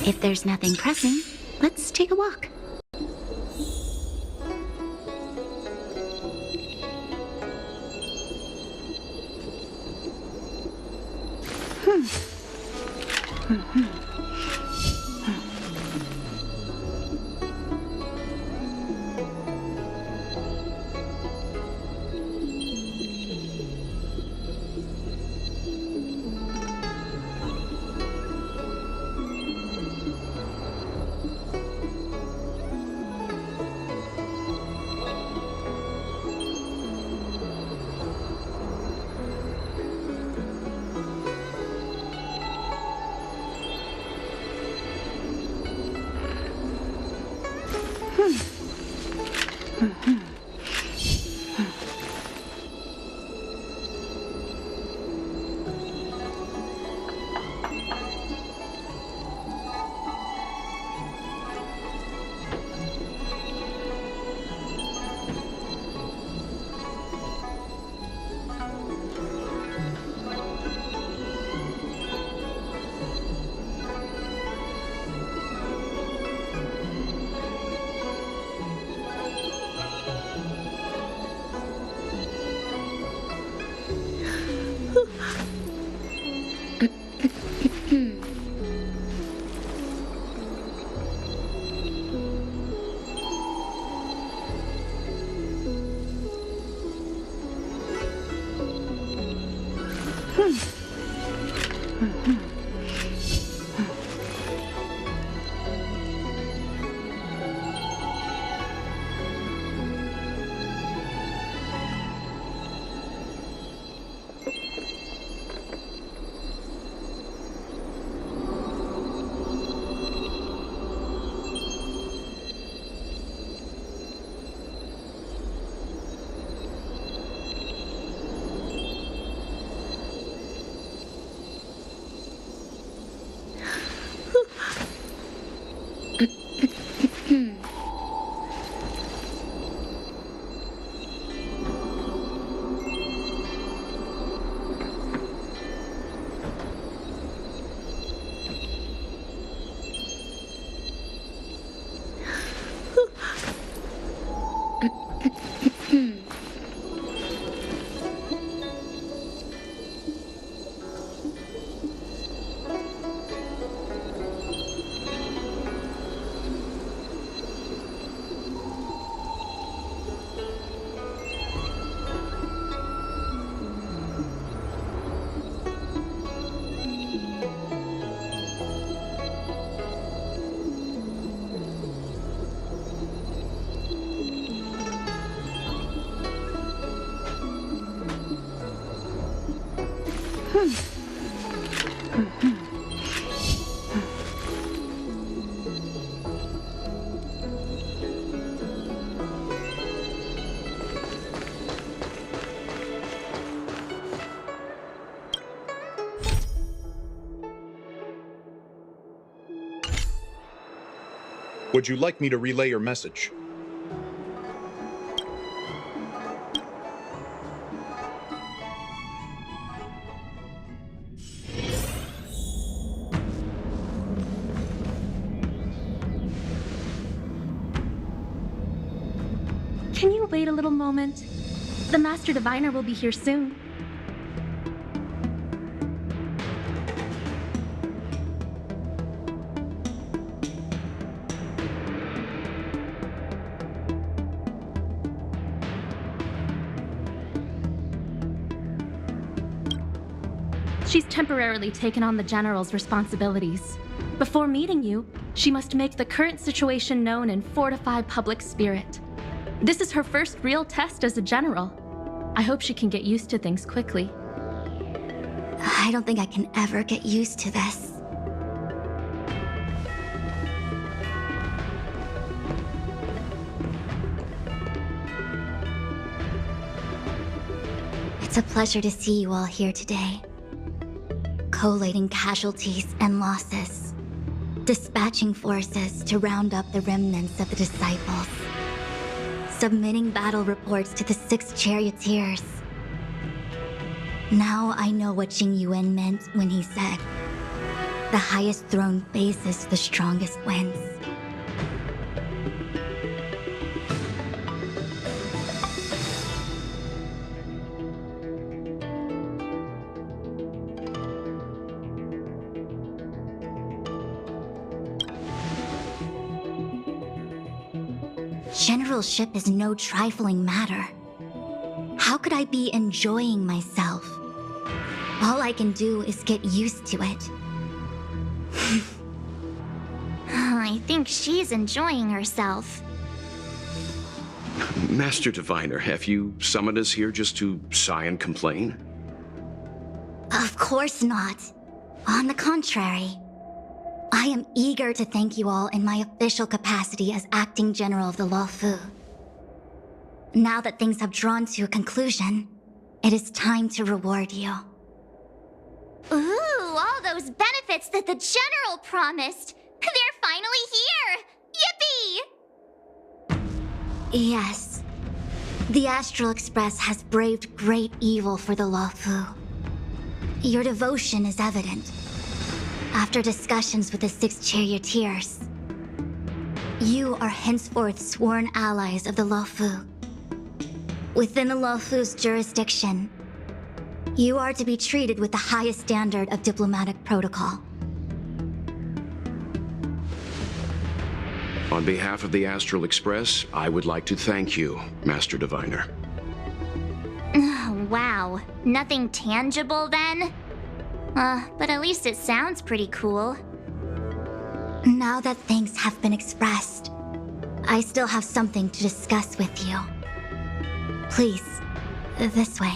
If there's nothing pressing, let's take a walk. Would you like me to relay your message? Can you wait a little moment? The Master Diviner will be here soon. She's temporarily taken on the General's responsibilities. Before meeting you, she must make the current situation known and fortify public spirit. This is her first real test as a General. I hope she can get used to things quickly. I don't think I can ever get used to this. It's a pleasure to see you all here today. Collating casualties and losses. Dispatching forces to round up the remnants of the disciples. Submitting battle reports to the 6 charioteers. Now I know what Jing Yuan meant when he said, "The highest throne faces the strongest wins." Generalship is no trifling matter. How could I be enjoying myself? All I can do is get used to it. I think she's enjoying herself. Master Diviner, have you summoned us here just to sigh and complain? Of course not. On the contrary. I am eager to thank you all in my official capacity as acting general of the Luofu. Now that things have drawn to a conclusion, it is time to reward you. Ooh, all those benefits that the General promised! They're finally here! Yippee! Yes. The Astral Express has braved great evil for the Luofu. Your devotion is evident. After discussions with the 6 charioteers, you are henceforth sworn allies of the Luofu. Within the Luofu's jurisdiction, you are to be treated with the highest standard of diplomatic protocol. On behalf of the Astral Express, I would like to thank you, Master Diviner. Wow, nothing tangible then? But at least it sounds pretty cool. Now that thanks have been expressed, I still have something to discuss with you. Please, this way.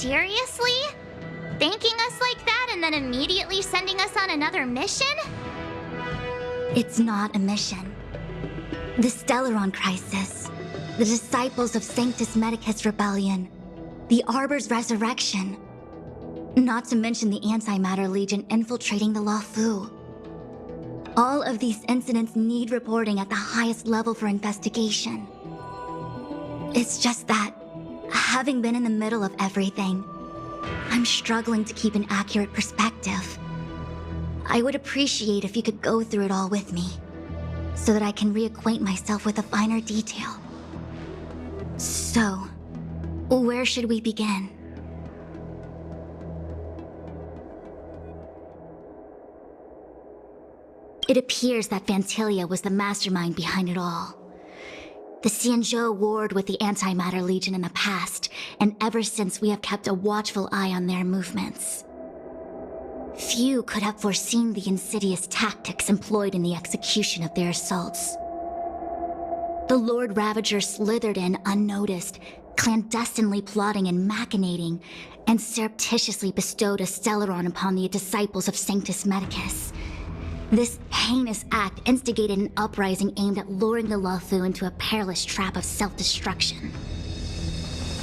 Seriously? Thanking us like that and then immediately sending us on another mission? It's not a mission. The Stellaron Crisis, the Disciples of Sanctus Medicus Rebellion, the Arbor's resurrection, not to mention the Antimatter Legion infiltrating the Luofu. All of these incidents need reporting at the highest level for investigation. It's just that, having been in the middle of everything, I'm struggling to keep an accurate perspective. I would appreciate if you could go through it all with me, so that I can reacquaint myself with a finer detail. So, where should we begin? It appears that Vantilia was the mastermind behind it all. The Xianzhou warred with the Antimatter Legion in the past, and ever since we have kept a watchful eye on their movements. Few could have foreseen the insidious tactics employed in the execution of their assaults. The Lord Ravager slithered in unnoticed, clandestinely plotting and machinating, and surreptitiously bestowed a Stellaron upon the disciples of Sanctus Medicus. This heinous act instigated an uprising aimed at luring the Luofu into a perilous trap of self-destruction.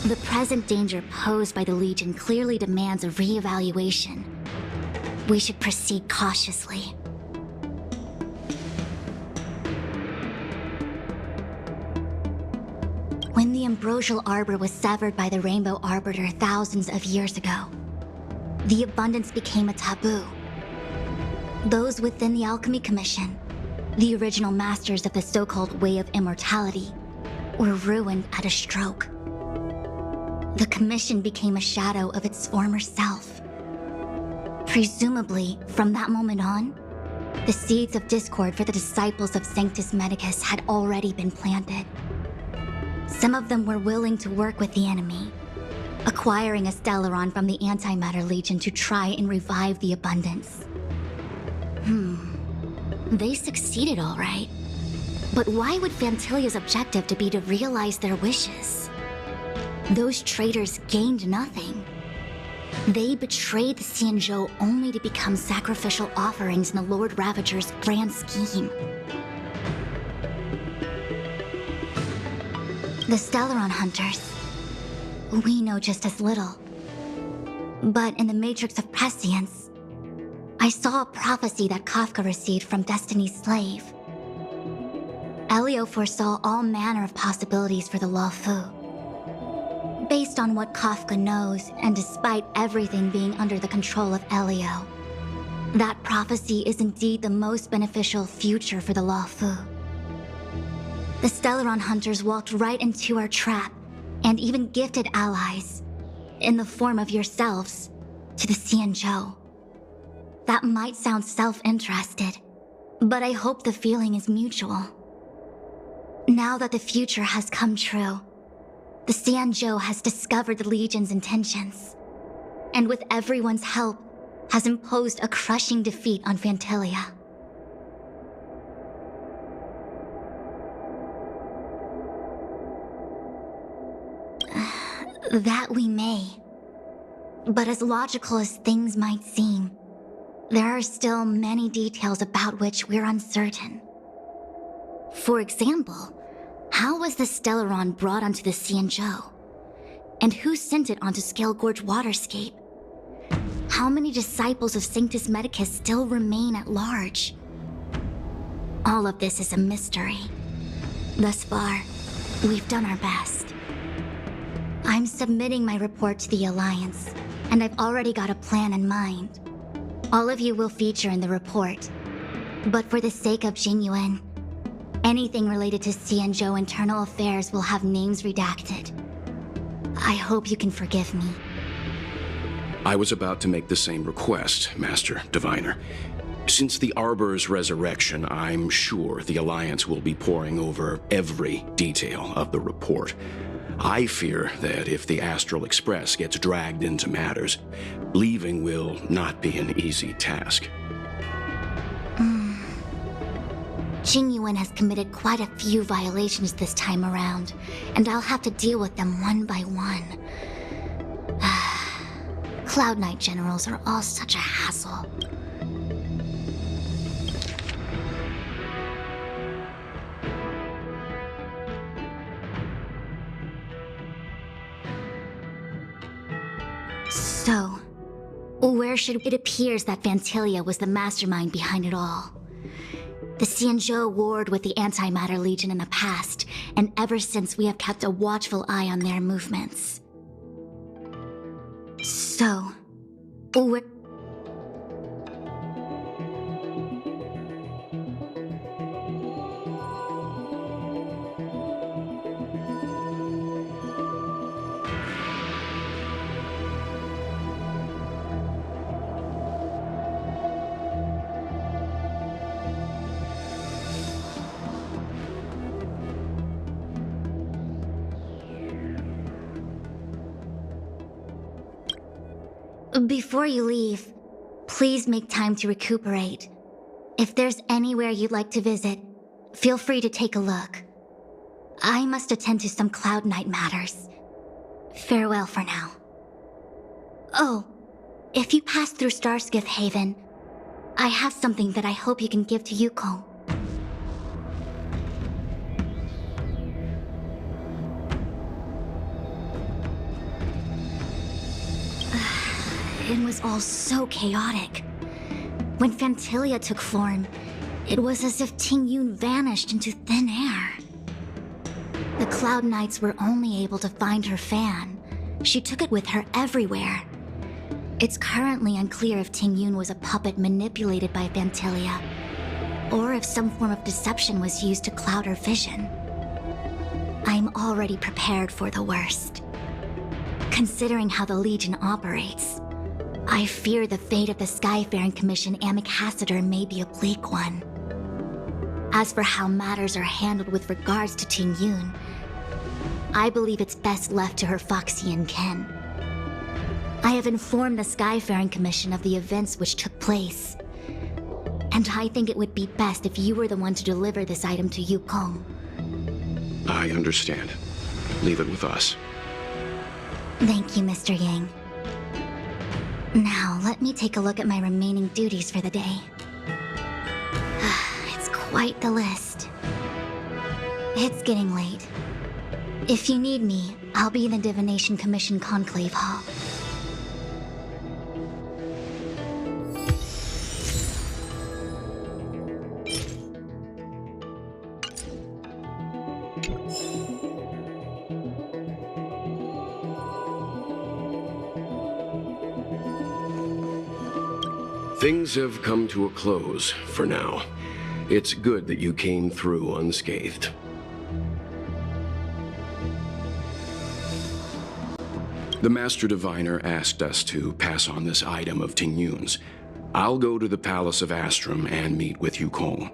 The present danger posed by the Legion clearly demands a re-evaluation. We should proceed cautiously. When the ambrosial arbor was severed by the Rainbow Arbiter thousands of years ago, the abundance became a taboo. Those within the Alchemy Commission, the original masters of the so-called Way of Immortality, were ruined at a stroke. The commission became a shadow of its former self. Presumably, from that moment on, the seeds of discord for the disciples of Sanctus Medicus had already been planted. Some of them were willing to work with the enemy, acquiring a Stellaron from the Antimatter Legion to try and revive the Abundance. They succeeded all right. But why would Phantilia's objective to be to realize their wishes? Those traitors gained nothing. They betrayed the Xianzhou only to become sacrificial offerings in the Lord Ravager's grand scheme. The Stellaron Hunters, we know just as little. But in the Matrix of Prescience, I saw a prophecy that Kafka received from Destiny's slave. Elio foresaw all manner of possibilities for the Luofu. Based on what Kafka knows, and despite everything being under the control of Elio, that prophecy is indeed the most beneficial future for the Luofu. The Stellaron Hunters walked right into our trap, and even gifted allies, in the form of yourselves, to the Xianzhou. That might sound self-interested, but I hope the feeling is mutual. Now that the future has come true, the Xianzhou has discovered the Legion's intentions, and with everyone's help, has imposed a crushing defeat on Phantilia. That we may. But as logical as things might seem, there are still many details about which we're uncertain. For example, how was the Stellaron brought onto the Xianzhou? And who sent it onto Scale Gorge Waterscape? How many disciples of Sanctus Medicus still remain at large? All of this is a mystery. Thus far, we've done our best. I'm submitting my report to the Alliance, and I've already got a plan in mind. All of you will feature in the report. But for the sake of Jingyuan, anything related to Xianzhou internal affairs will have names redacted. I hope you can forgive me. I was about to make the same request, Master Diviner. Since the Arbor's resurrection, I'm sure the Alliance will be poring over every detail of the report. I fear that if the Astral Express gets dragged into matters, leaving will not be an easy task. Jingyuan has committed quite a few violations this time around, and I'll have to deal with them one by one. Cloud Knight generals are all such a hassle. So, where should it appears that Phantilia was the mastermind behind it all? The Xianzhou warred with the Antimatter Legion in the past, and ever since we have kept a watchful eye on their movements. So, where... Before you leave, please make time to recuperate. If there's anywhere you'd like to visit, feel free to take a look. I must attend to some Cloud Knight matters. Farewell for now. Oh, if you pass through Starskiff Haven, I have something that I hope you can give to Yuko. It was all so chaotic. When Phantilia took form, it was as if Tingyun vanished into thin air. The Cloud Knights were only able to find her fan. She took it with her everywhere. It's currently unclear if Tingyun was a puppet manipulated by Phantilia, or if some form of deception was used to cloud her vision. I'm already prepared for the worst. Considering how the Legion operates, I fear the fate of the Skyfaring Commission Ambassador may be a bleak one. As for how matters are handled with regards to Ting Yun, I believe it's best left to her Foxian ken. I have informed the Skyfaring Commission of the events which took place, and I think it would be best if you were the one to deliver this item to Yukong. I understand. Leave it with us. Thank you, Mr. Yang. Now, let me take a look at my remaining duties for the day. It's quite the list. It's getting late. If you need me, I'll be in the Divination Commission Conclave Hall. Things have come to a close for now. It's good that you came through unscathed. The Master Diviner asked us to pass on this item of Ting Yun's. I'll go to the Palace of Astrum and meet with Yukong.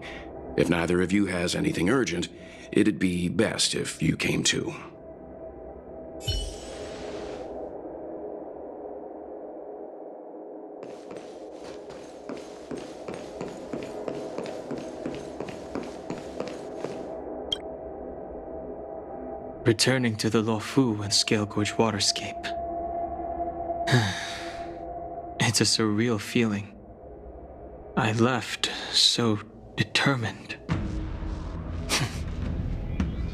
If neither of you has anything urgent, it'd be best if you came too. Returning to the Luofu and Scale Gorge waterscape. It's a surreal feeling. I left so determined.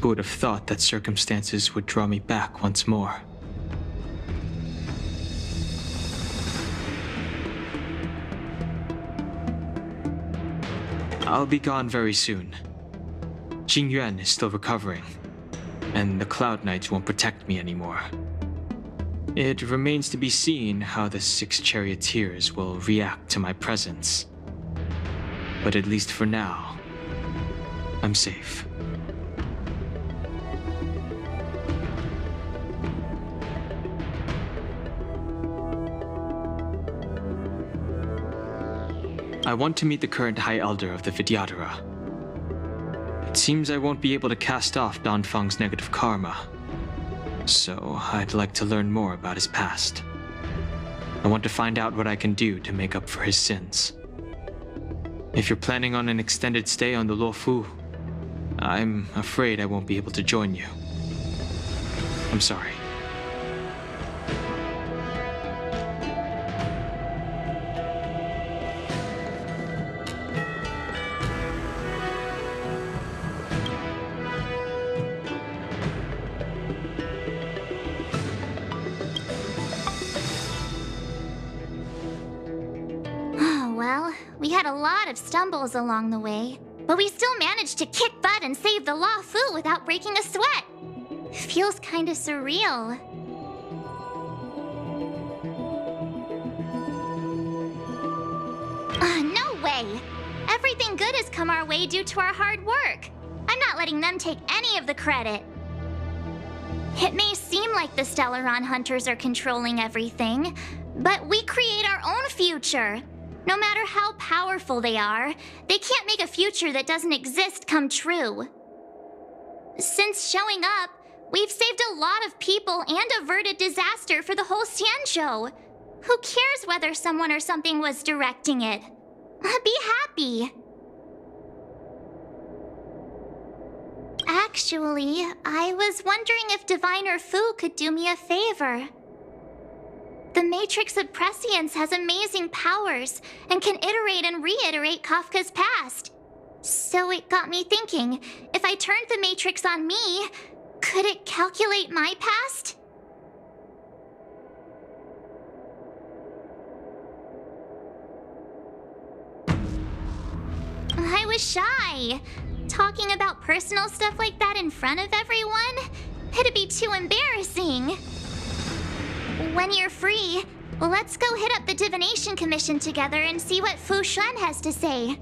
Who would have thought that circumstances would draw me back once more? I'll be gone very soon. Jingyuan is still recovering, and the Cloud Knights won't protect me anymore. It remains to be seen how the 6 charioteers will react to my presence. But at least for now, I'm safe. I want to meet the current High Elder of the Vidyadhara. It seems I won't be able to cast off Danfang's negative karma, so I'd like to learn more about his past. I want to find out what I can do to make up for his sins. If you're planning on an extended stay on the Luofu, I'm afraid I won't be able to join you. I'm sorry. We had a lot of stumbles along the way, but we still managed to kick butt and save the Luofu without breaking a sweat. Feels kinda surreal. No way! Everything good has come our way due to our hard work. I'm not letting them take any of the credit. It may seem like the Stellaron Hunters are controlling everything, but we create our own future. No matter how powerful they are, they can't make a future that doesn't exist come true. Since showing up, we've saved a lot of people and averted disaster for the whole Xianzhou. Who cares whether someone or something was directing it? Be happy. Actually, I was wondering if Diviner Fu could do me a favor. The Matrix of Prescience has amazing powers and can iterate and reiterate Kafka's past. So it got me thinking, if I turned the Matrix on me, could it calculate my past? I was shy. Talking about personal stuff like that in front of everyone? It'd be too embarrassing. When you're free, let's go hit up the Divination Commission together and see what Fu Xuan has to say.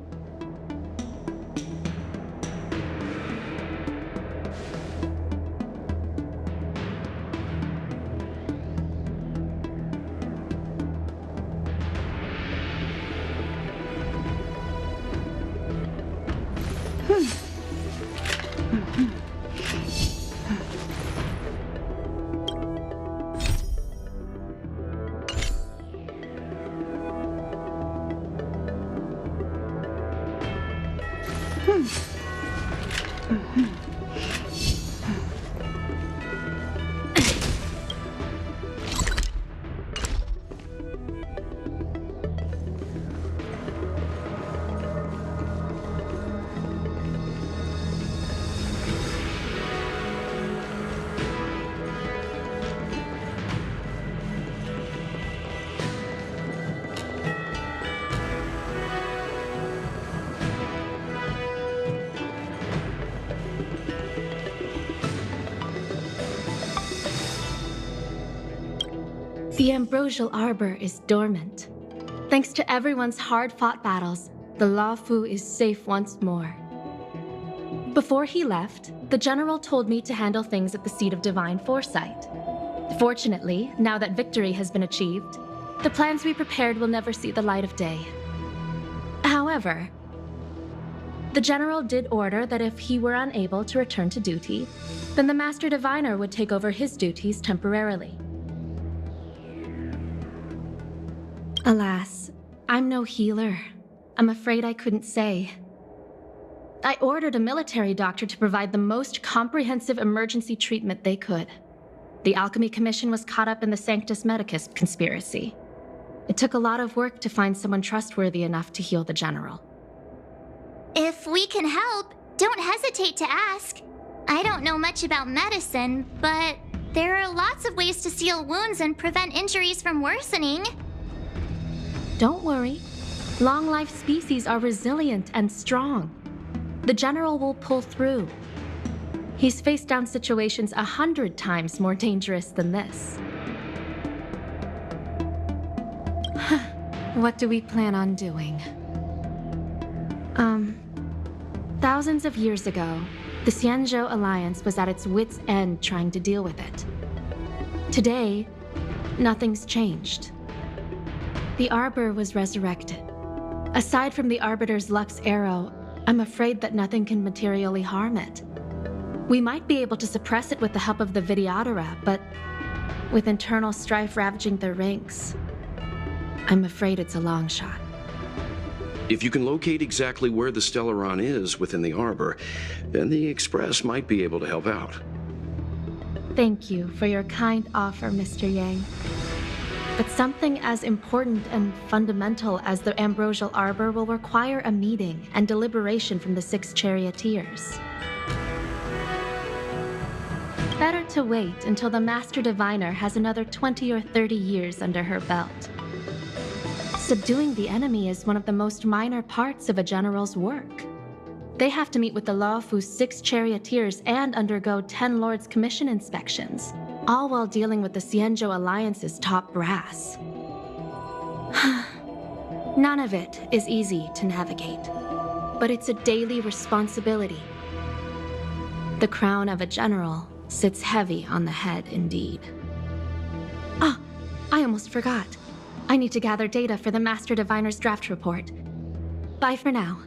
The Ambrosial Arbor is dormant. Thanks to everyone's hard-fought battles, the Luofu is safe once more. Before he left, the general told me to handle things at the seat of divine foresight. Fortunately, now that victory has been achieved, the plans we prepared will never see the light of day. However, the general did order that if he were unable to return to duty, then the Master Diviner would take over his duties temporarily. Alas, I'm no healer. I'm afraid I couldn't say. I ordered a military doctor to provide the most comprehensive emergency treatment they could. The Alchemy Commission was caught up in the Sanctus Medicus conspiracy. It took a lot of work to find someone trustworthy enough to heal the general. If we can help, don't hesitate to ask. I don't know much about medicine, but there are lots of ways to seal wounds and prevent injuries from worsening. Don't worry. Long-life species are resilient and strong. The general will pull through. He's faced down situations 100 times more dangerous than this. What do we plan on doing? Thousands of years ago, the Xianzhou Alliance was at its wit's end trying to deal with it. Today, nothing's changed. The Arbor was resurrected. Aside from the Arbiter's Lux arrow, I'm afraid that nothing can materially harm it. We might be able to suppress it with the help of the Vidyadhara, but with internal strife ravaging their ranks, I'm afraid it's a long shot. If you can locate exactly where the Stellaron is within the Arbor, then the Express might be able to help out. Thank you for your kind offer, Mr. Yang. But something as important and fundamental as the Ambrosial Arbor will require a meeting and deliberation from the 6 charioteers. Better to wait until the Master Diviner has another 20 or 30 years under her belt. Subduing the enemy is one of the most minor parts of a general's work. They have to meet with the Luofu's 6 charioteers and undergo 10 Lords' Commission inspections, all while dealing with the Xianzhou Alliance's top brass. None of it is easy to navigate, but it's a daily responsibility. The crown of a general sits heavy on the head indeed. Ah, I almost forgot. I need to gather data for the Master Diviner's draft report. Bye for now.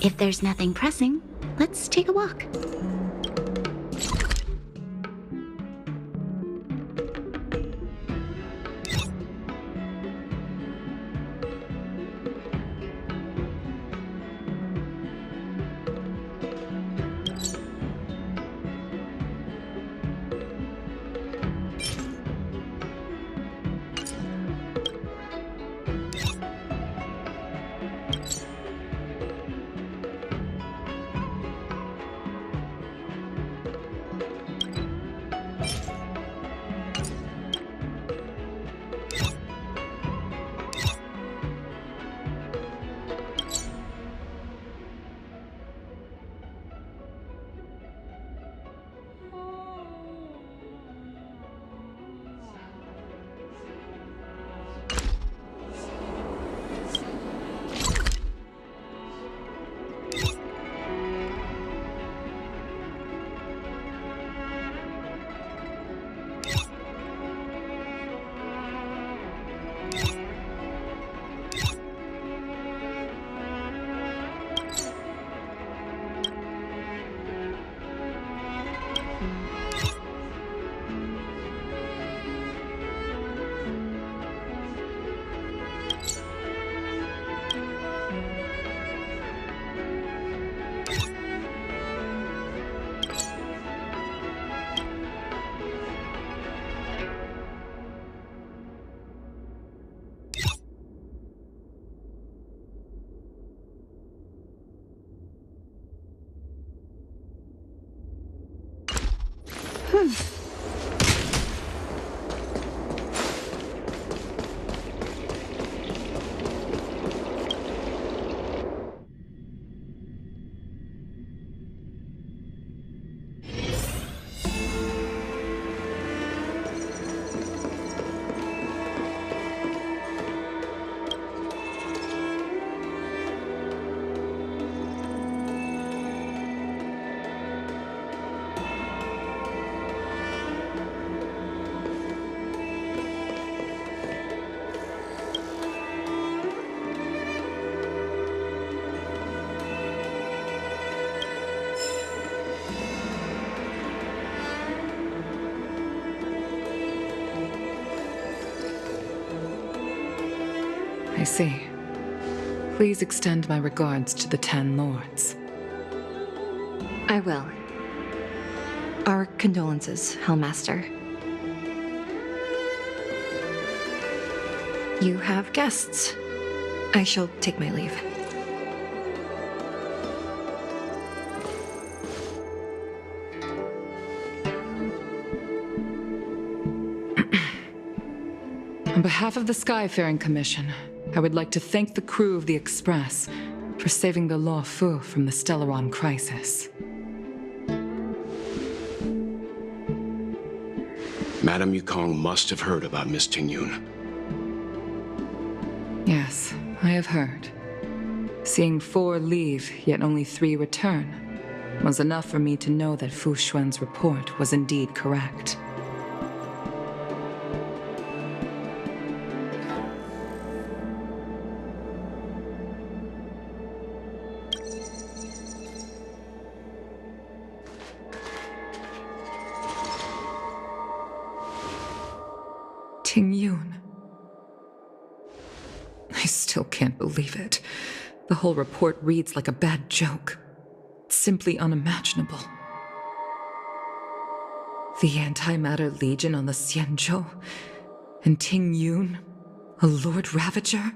If there's nothing pressing, let's take a walk. see. Please extend my regards to the 10 lords. I will. Our condolences, Hellmaster. You have guests. I shall take my leave. On behalf of the Skyfaring Commission, I would like to thank the crew of the Express for saving the Law Fu from the Stellaron crisis. Madame Yukong must have heard about Miss Tingyun. Yes, I have heard. Seeing 4 leave, yet only 3 return, was enough for me to know that Fu Xuan's report was indeed correct. Tingyun. I still can't believe it. The whole report reads like a bad joke. It's simply unimaginable. The Antimatter Legion on the Xianzhou, and Tingyun, a Lord Ravager?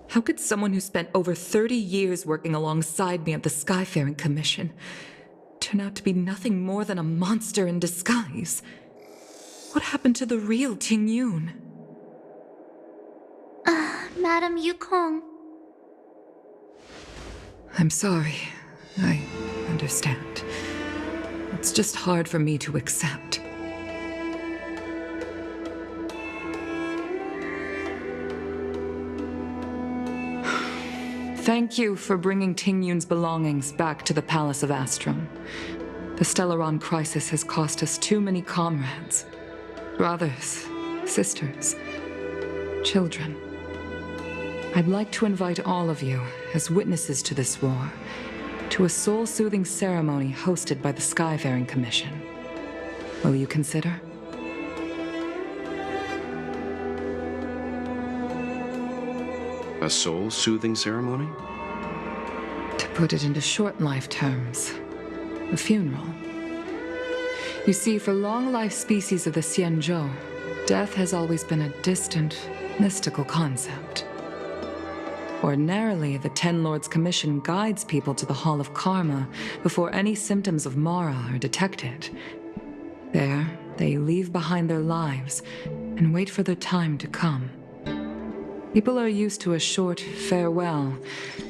How could someone who spent over 30 years working alongside me at the Skyfaring Commission turn out to be nothing more than a monster in disguise? What happened to the real Tingyun? Madame Yukong. I'm sorry. I understand. It's just hard for me to accept. Thank you for bringing Tingyun's belongings back to the Palace of Astrum. The Stellaron crisis has cost us too many comrades. Brothers, sisters, children. I'd like to invite all of you, as witnesses to this war, to a soul-soothing ceremony hosted by the Skyfaring Commission. Will you consider? A soul-soothing ceremony? To put it into short life terms, a funeral. You see, for long-life species of the Xianzhou, death has always been a distant, mystical concept. Ordinarily, the 10 Lords Commission guides people to the Hall of Karma before any symptoms of Mara are detected. There, they leave behind their lives and wait for their time to come. People are used to a short farewell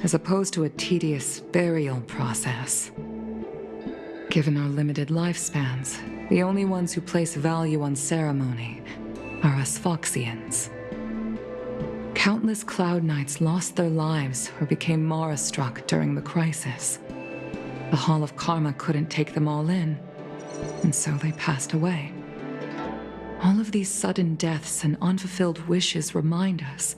as opposed to a tedious burial process. Given our limited lifespans, the only ones who place value on ceremony are us Foxians. Countless Cloud Knights lost their lives or became Mara-struck during the crisis. The Hall of Karma couldn't take them all in, and so they passed away. All of these sudden deaths and unfulfilled wishes remind us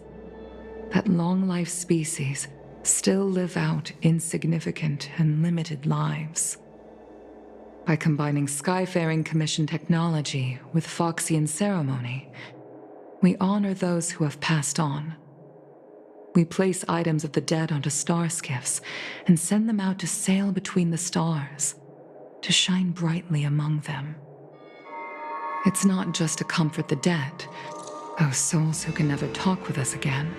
that long-life species still live out insignificant and limited lives. By combining Skyfaring Commission technology with Foxian ceremony, we honor those who have passed on. We place items of the dead onto star skiffs and send them out to sail between the stars, to shine brightly among them. It's not just to comfort the dead, those souls who can never talk with us again,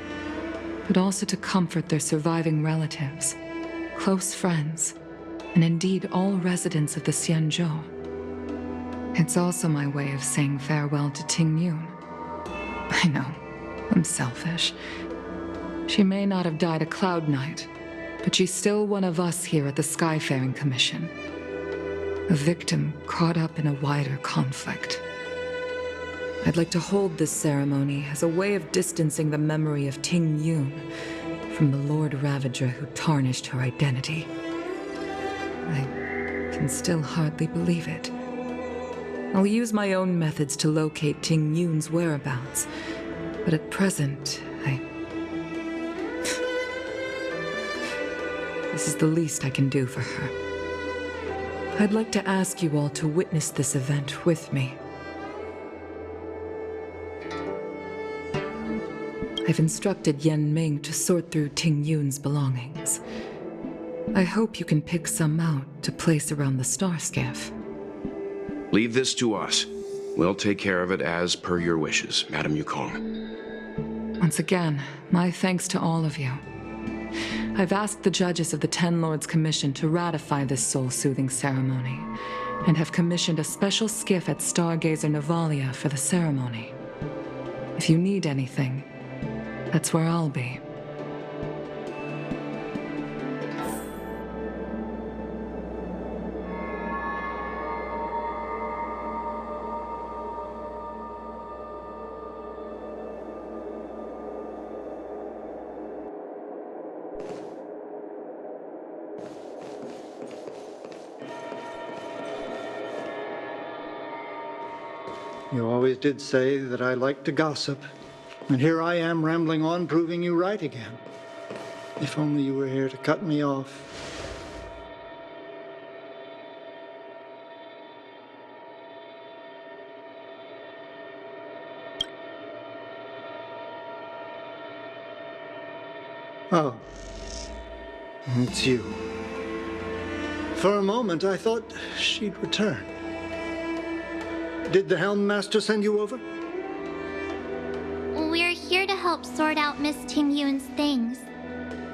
but also to comfort their surviving relatives, close friends, and indeed all residents of the Xianzhou. It's also my way of saying farewell to Tingyun. I know, I'm selfish. She may not have died a Cloud Knight, but she's still one of us here at the Skyfaring Commission. A victim caught up in a wider conflict. I'd like to hold this ceremony as a way of distancing the memory of Tingyun from the Lord Ravager who tarnished her identity. I can still hardly believe it. I'll use my own methods to locate Tingyun's whereabouts, but at present, This is the least I can do for her. I'd like to ask you all to witness this event with me. I've instructed Yen Ming to sort through Ting Yun's belongings. I hope you can pick some out to place around the star skiff. Leave this to us. We'll take care of it as per your wishes, Madame Yukong. Once again, my thanks to all of you. I've asked the judges of the Ten Lords Commission to ratify this soul-soothing ceremony, and have commissioned a special skiff at Stargazer Navalia for the ceremony. If you need anything, that's where I'll be. You always did say that I like to gossip. And here I am rambling on, proving you right again. If only you were here to cut me off. Oh. It's you. For a moment, I thought she'd return. Did the Helm Master send you over? We're here to help sort out Miss Ting Yun's things.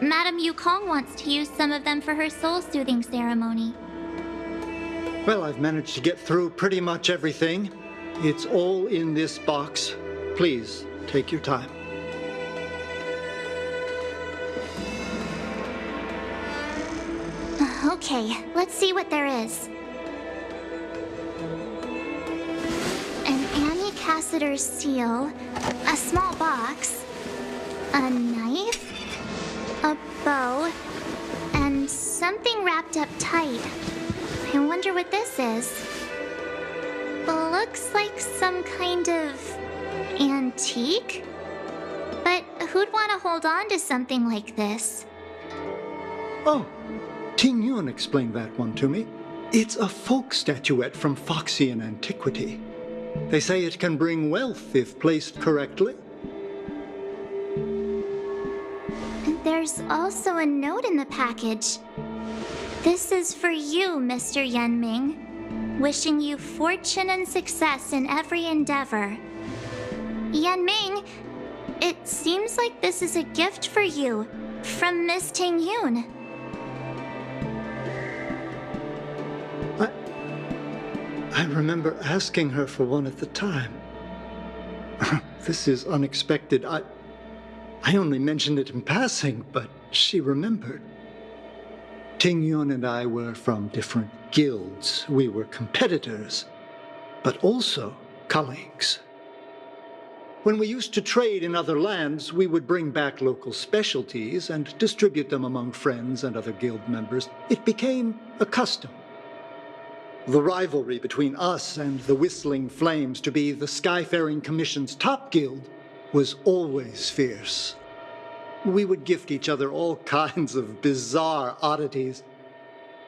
Madame Yukong wants to use some of them for her soul-soothing ceremony. Well, I've managed to get through pretty much everything. It's all in this box. Please, take your time. Okay, let's see what there is. An Annie Cassiter's seal, a small box, a knife, a bow, and something wrapped up tight. I wonder what this is. Looks like some kind of antique? But who'd want to hold on to something like this? Oh, Ting Yun explained that one to me. It's a folk statuette from Foxian antiquity. They say it can bring wealth if placed correctly. There's also a note in the package. This is for you, Mr. Yen Ming. Wishing you fortune and success in every endeavor. Yen Ming, it seems like this is a gift for you from Miss Ting Yun. I remember asking her for one at the time. This is unexpected. I only mentioned it in passing, but she remembered. Ting Yun and I were from different guilds. We were competitors, but also colleagues. When we used to trade in other lands, we would bring back local specialties and distribute them among friends and other guild members. It became a custom. The rivalry between us and the Whistling Flames, to be the Skyfaring Commission's top guild, was always fierce. We would gift each other all kinds of bizarre oddities.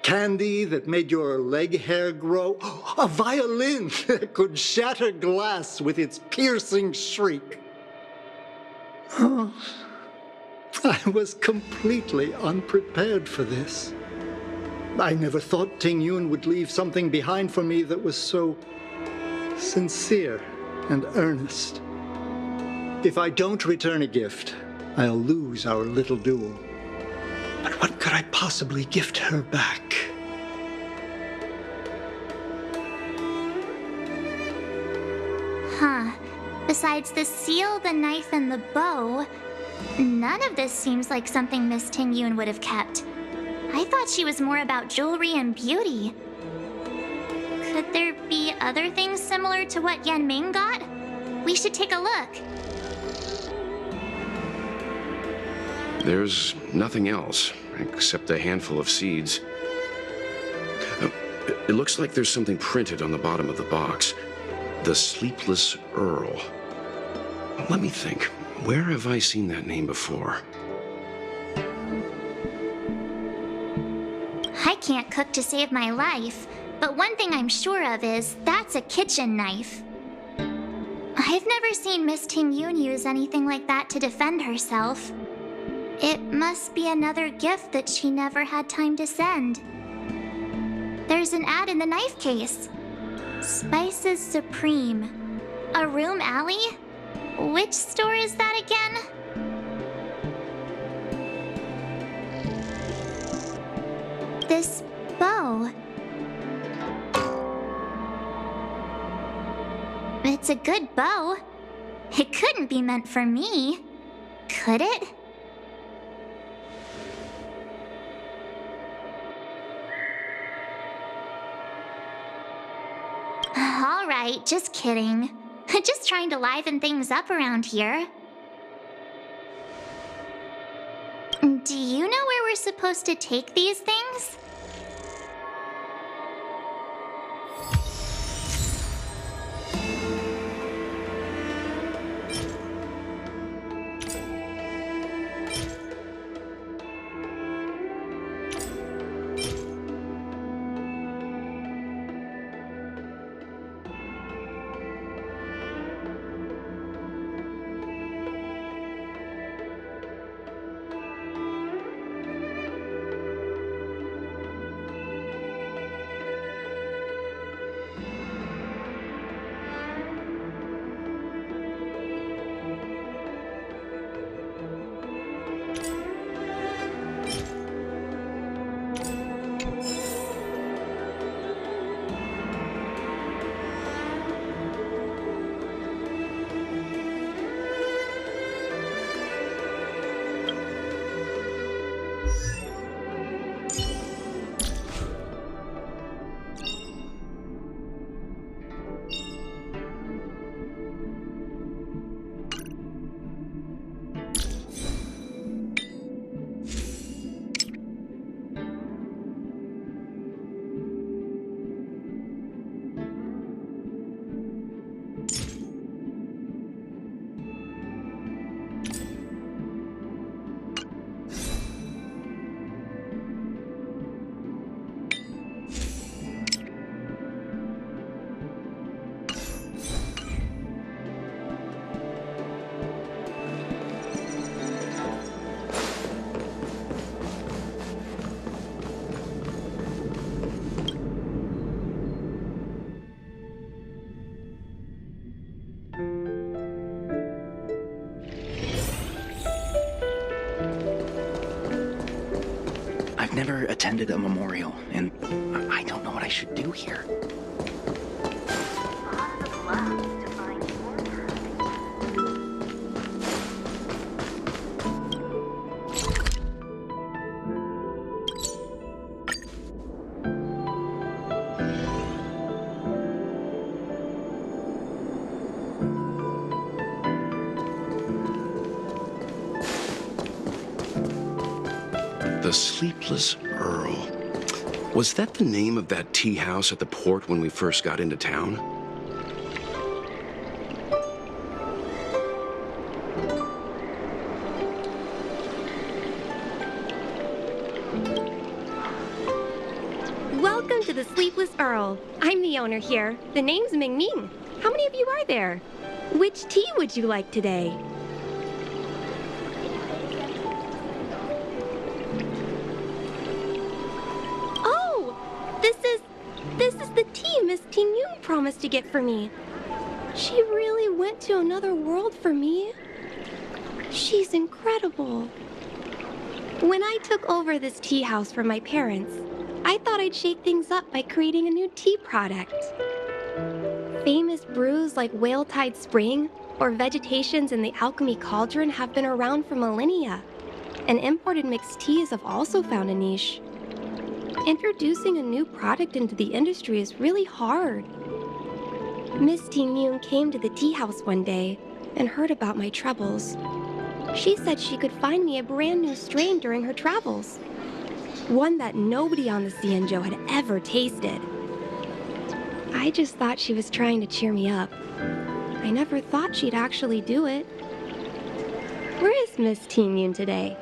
Candy that made your leg hair grow. A violin that could shatter glass with its piercing shriek. Oh, I was completely unprepared for this. I never thought Ting Yun would leave something behind for me that was so sincere and earnest. If I don't return a gift, I'll lose our little duel. But what could I possibly gift her back? Huh. Besides the seal, the knife, and the bow, none of this seems like something Miss Ting Yun would have kept. I thought she was more about jewelry and beauty. Could there be other things similar to what Yen Ming got? We should take a look. There's nothing else, except a handful of seeds. It looks like there's something printed on the bottom of the box. The Sleepless Earl. Let me think. Where have I seen that name before? I can't cook to save my life, but one thing I'm sure of is that's a kitchen knife. I've never seen Miss Tingyun use anything like that to defend herself. It must be another gift that she never had time to send. There's an ad in the knife case. Spices Supreme. A room alley? Which store is that again? This bow. It's a good bow. It couldn't be meant for me, could it? All right, just kidding. Just trying to liven things up around here. Do you know where we're supposed to take these things? I've never attended a memorial, and I don't know what I should do here. The Sleepless Earl. Was that the name of that tea house at the port when we first got into town? Welcome to the Sleepless Earl. I'm the owner here. The name's Ming Ming. How many of you are there? Which tea would you like today? This is the tea Miss Tingyun promised to get for me. She really went to another world for me. She's incredible. When I took over this tea house from my parents, I thought I'd shake things up by creating a new tea product. Famous brews like Whale Tide Spring or Vegetations in the Alchemy Cauldron have been around for millennia, and imported mixed teas have also found a niche. Introducing a new product into the industry is really hard. Miss Tingyun came to the tea house one day and heard about my troubles. She said she could find me a brand new strain during her travels, one that nobody on the Xianzhou had ever tasted. I just thought she was trying to cheer me up. I never thought she'd actually do it. Where is Miss Tingyun today?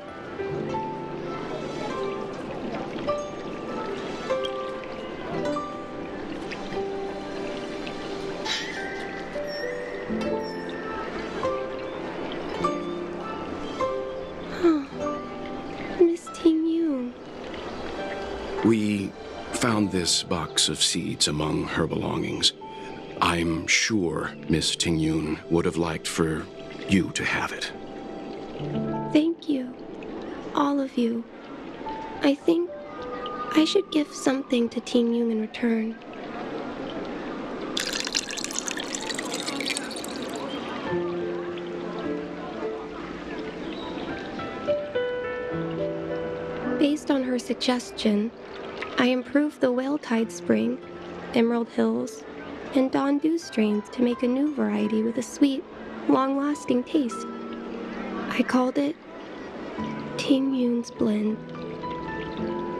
this box of seeds among her belongings. I'm sure Miss Tingyun would have liked for you to have it. Thank you. All of you. I think I should give something to Ting Yun in return. Based on her suggestion, I improved the Whale Tide Spring, Emerald Hills, and Dawn Dew strains to make a new variety with a sweet, long-lasting taste. I called it Ting Yun's Blend.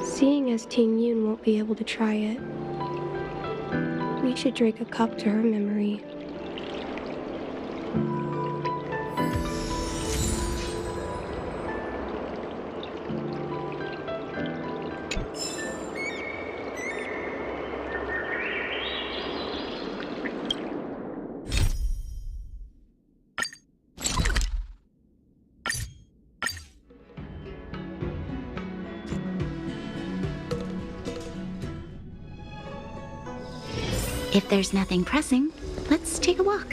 Seeing as Ting Yun won't be able to try it, we should drink a cup to her memory. If there's nothing pressing, let's take a walk.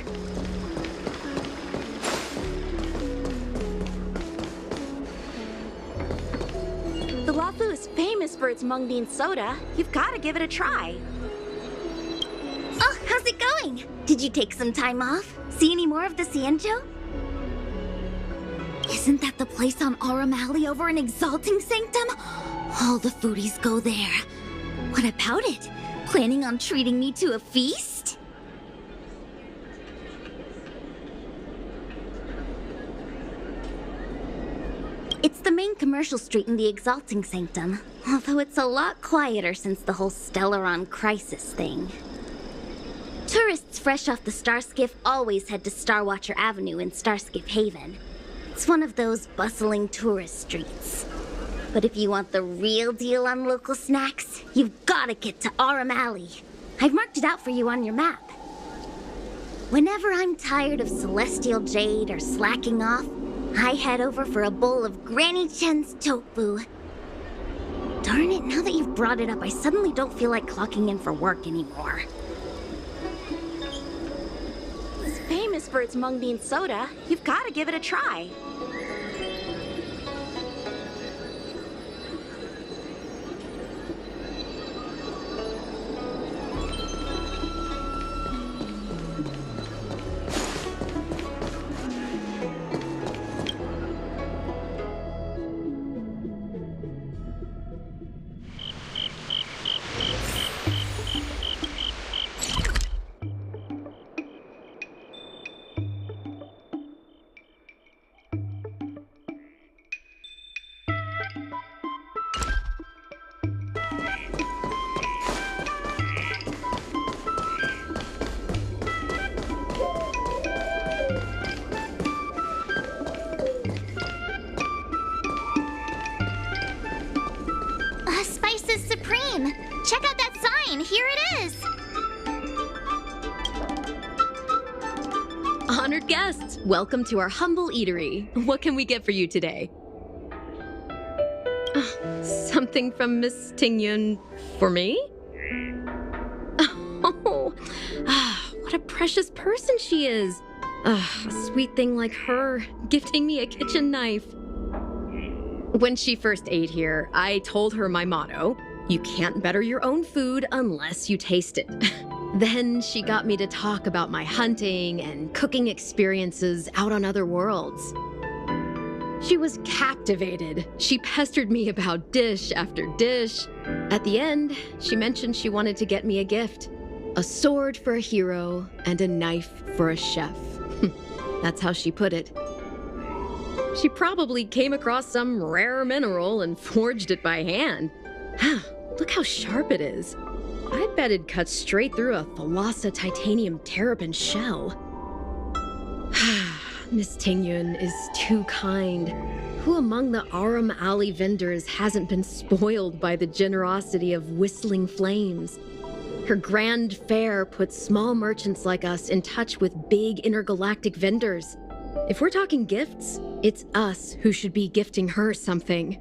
The Luofu is famous for its mung bean soda. You've got to give it a try. Oh, how's it going? Did you take some time off? See any more of the Xianzhou? Isn't that the place on Aurum Alley over in Exalting Sanctum? All the foodies go there. What about it? Planning on treating me to a feast? It's the main commercial street in the Exalting Sanctum, although it's a lot quieter since the whole Stellaron crisis thing. Tourists fresh off the Starskiff always head to Starwatcher Avenue in Starskiff Haven. It's one of those bustling tourist streets. But if you want the real deal on local snacks, you've gotta get to Aurum Alley. I've marked it out for you on your map. Whenever I'm tired of Celestial Jade or slacking off, I head over for a bowl of Granny Chen's tofu. Darn it, now that you've brought it up, I suddenly don't feel like clocking in for work anymore. It's famous for its mung bean soda. You've got to give it a try. Spices Supreme! Check out that sign! Here it is! Honored guests, welcome to our humble eatery. What can we get for you today? Something from Miss Tingyun for me? Oh, what a precious person she is. A sweet thing like her, gifting me a kitchen knife. When she first ate here, I told her my motto, you can't better your own food unless you taste it. Then she got me to talk about my hunting and cooking experiences out on other worlds. She was captivated. She pestered me about dish after dish. At the end, she mentioned she wanted to get me a gift. A sword for a hero and a knife for a chef. That's how she put it. She probably came across some rare mineral and forged it by hand. Look how sharp it is. I bet it'd cut straight through a Thalassa titanium terrapin shell. Miss Tingyun is too kind. Who among the Aurum Alley vendors hasn't been spoiled by the generosity of Whistling Flames? Her grand fare puts small merchants like us in touch with big intergalactic vendors. If we're talking gifts, it's us who should be gifting her something.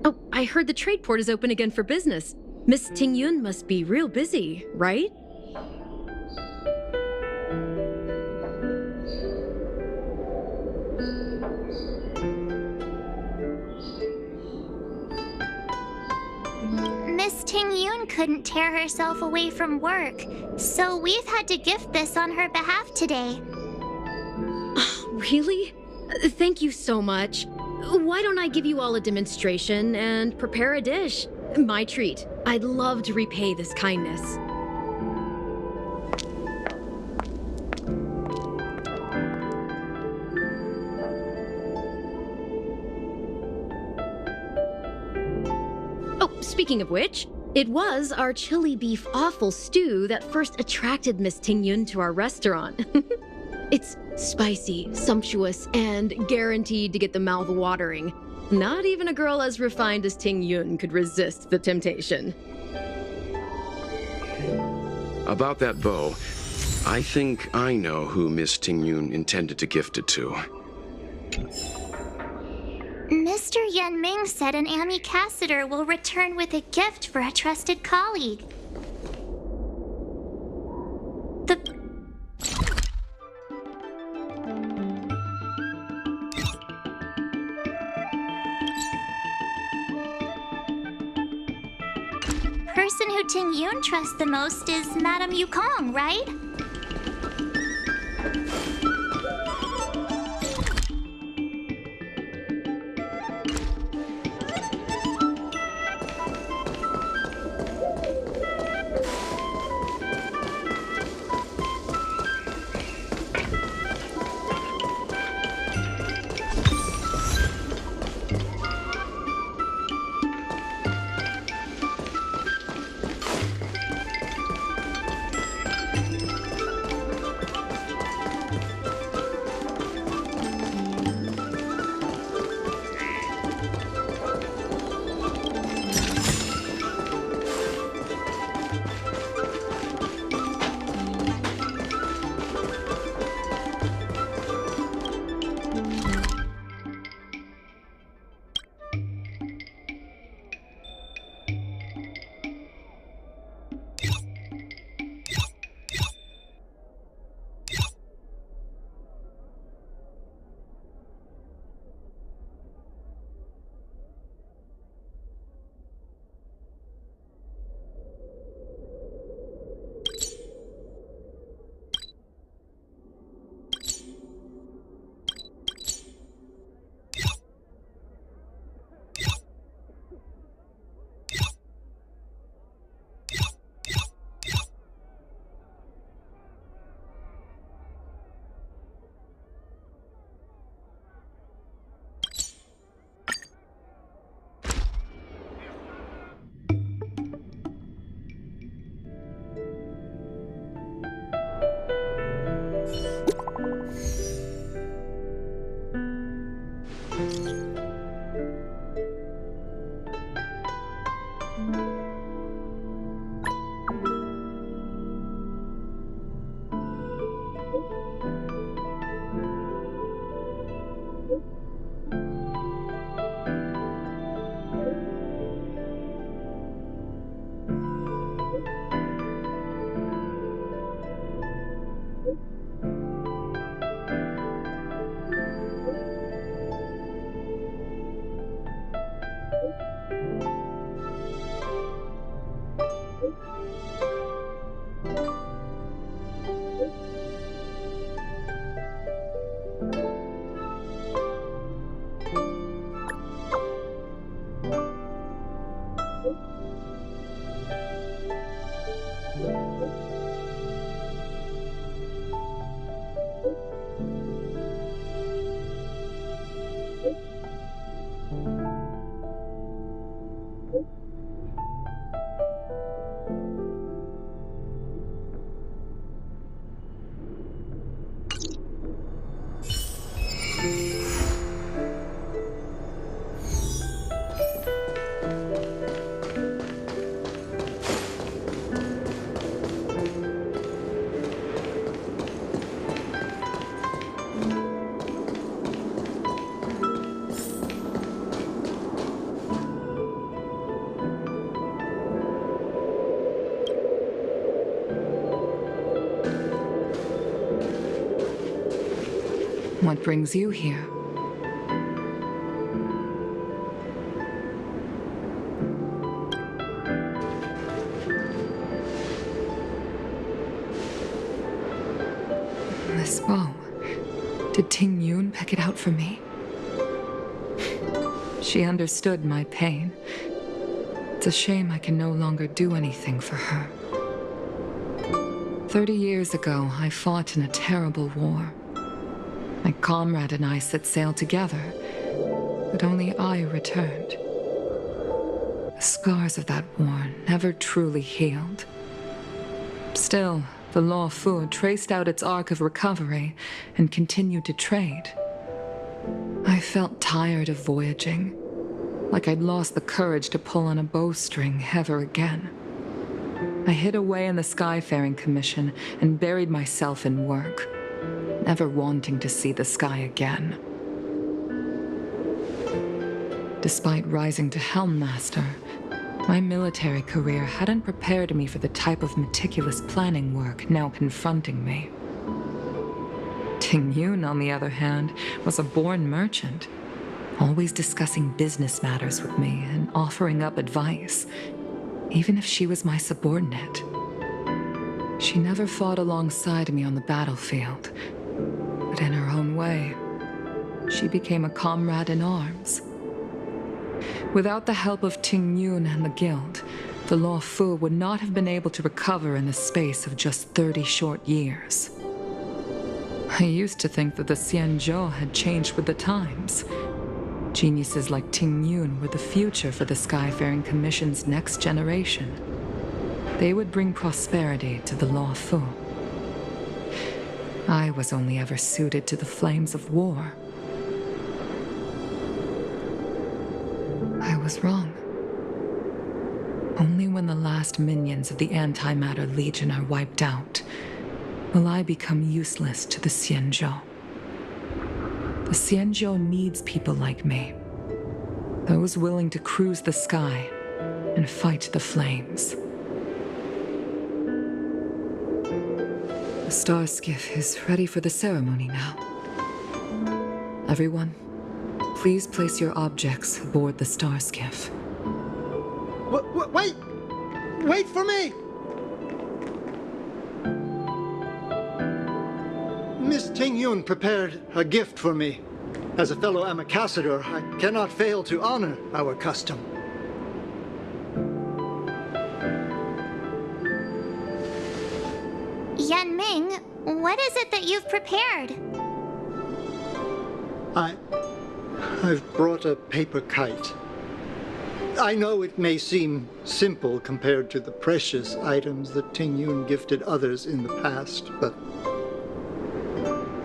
Oh, I heard the trade port is open again for business. Miss Tingyun must be real busy, right? Miss Tingyun couldn't tear herself away from work, so we've had to gift this on her behalf today. Really? Thank you so much. Why don't I give you all a demonstration and prepare a dish? My treat. I'd love to repay this kindness. Oh, speaking of which, it was our chili beef offal stew that first attracted Miss Tingyun to our restaurant. It's spicy, sumptuous, and guaranteed to get the mouth watering. Not even a girl as refined as Tingyun could resist the temptation. About that bow, I think I know who Miss Tingyun intended to gift it to. Mr. Yan Ming said an ambassador will return with a gift for a trusted colleague. The person who Tingyun trusts the most is Madame Yukong, right? What brings you here? This bow. Did Ting Yun pick it out for me? She understood my pain. It's a shame I can no longer do anything for her. 30 years ago, I fought in a terrible war. My comrade and I set sail together, but only I returned. The scars of that war never truly healed. Still, the Law Fu traced out its arc of recovery and continued to trade. I felt tired of voyaging, like I'd lost the courage to pull on a bowstring ever again. I hid away in the Skyfaring Commission and buried myself in work, never wanting to see the sky again. Despite rising to Helm Master, my military career hadn't prepared me for the type of meticulous planning work now confronting me. Ting Yun, on the other hand, was a born merchant, always discussing business matters with me and offering up advice, even if she was my subordinate. She never fought alongside me on the battlefield, but in her own way, she became a comrade in arms. Without the help of Ting Yun and the Guild, the Law Fu would not have been able to recover in the space of just 30 short years. I used to think that the Xianzhou had changed with the times. Geniuses like Ting Yun were the future for the Skyfaring Commission's next generation. They would bring prosperity to the Law Fu. I was only ever suited to the flames of war. I was wrong. Only when the last minions of the Antimatter Legion are wiped out will I become useless to the Xianzhou. The Xianzhou needs people like me, those willing to cruise the sky and fight the flames. The star skiff is ready for the ceremony now. Everyone, please place your objects aboard the star skiff. Wait! Wait for me! Miss Ting Yun prepared a gift for me. As a fellow ambassador, I cannot fail to honor our custom. Yan Ming, what is it that you've prepared? I've brought a paper kite. I know it may seem simple compared to the precious items that Ting Yun gifted others in the past, but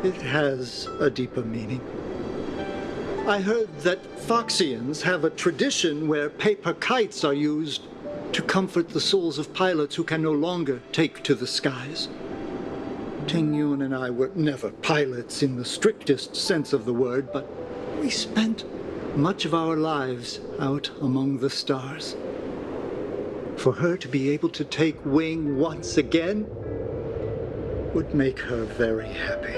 it has a deeper meaning. I heard that Foxians have a tradition where paper kites are used to comfort the souls of pilots who can no longer take to the skies. Ting Yun and I were never pilots in the strictest sense of the word, but we spent much of our lives out among the stars. For her to be able to take wing once again would make her very happy.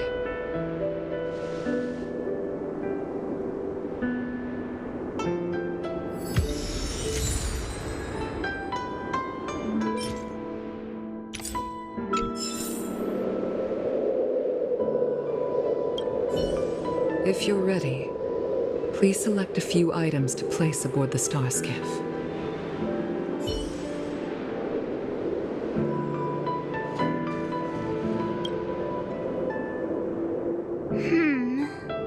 If you're ready, please select a few items to place aboard the star skiff.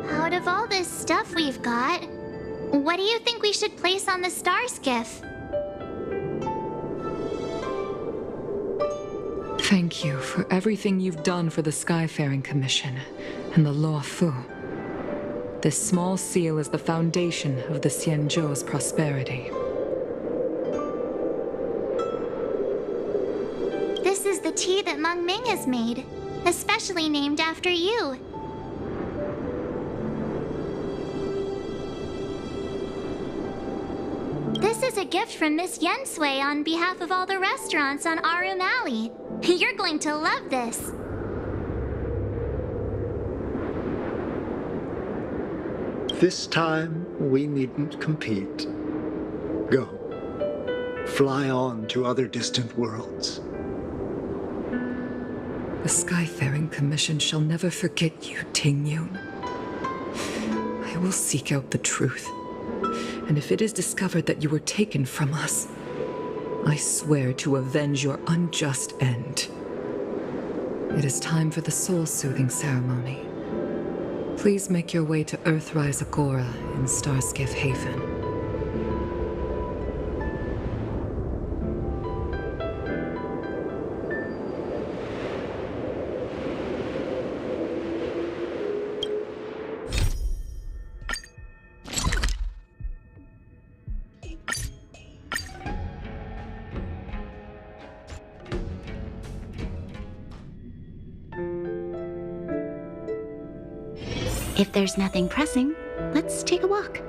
Out of all this stuff we've got, what do you think we should place on the star skiff? Thank you for everything you've done for the Skyfaring Commission and the Law Fu. This small seal is the foundation of the Xianzhou's prosperity. This is the tea that Meng Ming has made, especially named after you. This is a gift from Miss Yensui on behalf of all the restaurants on Arum Alley. You're going to love this. This time, we needn't compete. Go. Fly on to other distant worlds. The Skyfaring Commission shall never forget you, Tingyun. I will seek out the truth. And if it is discovered that you were taken from us, I swear to avenge your unjust end. It is time for the soul-soothing ceremony. Please make your way to Earthrise Agora in Starskiff Haven. If there's nothing pressing, let's take a walk.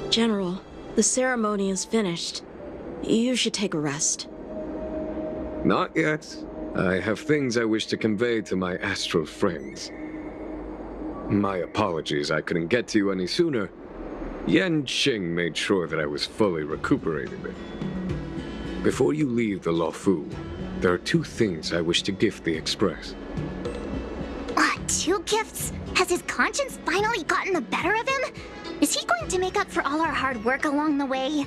General, the ceremony is finished. You should take a rest. Not yet. I have things I wish to convey to my astral friends. My apologies I couldn't get to you any sooner. Yan Qing made sure that I was fully recuperated. Before you leave the Luofu, there are 2 things I wish to gift the Express. 2 gifts? Has his conscience finally gotten the better of him? Is he going to make up for all our hard work along the way?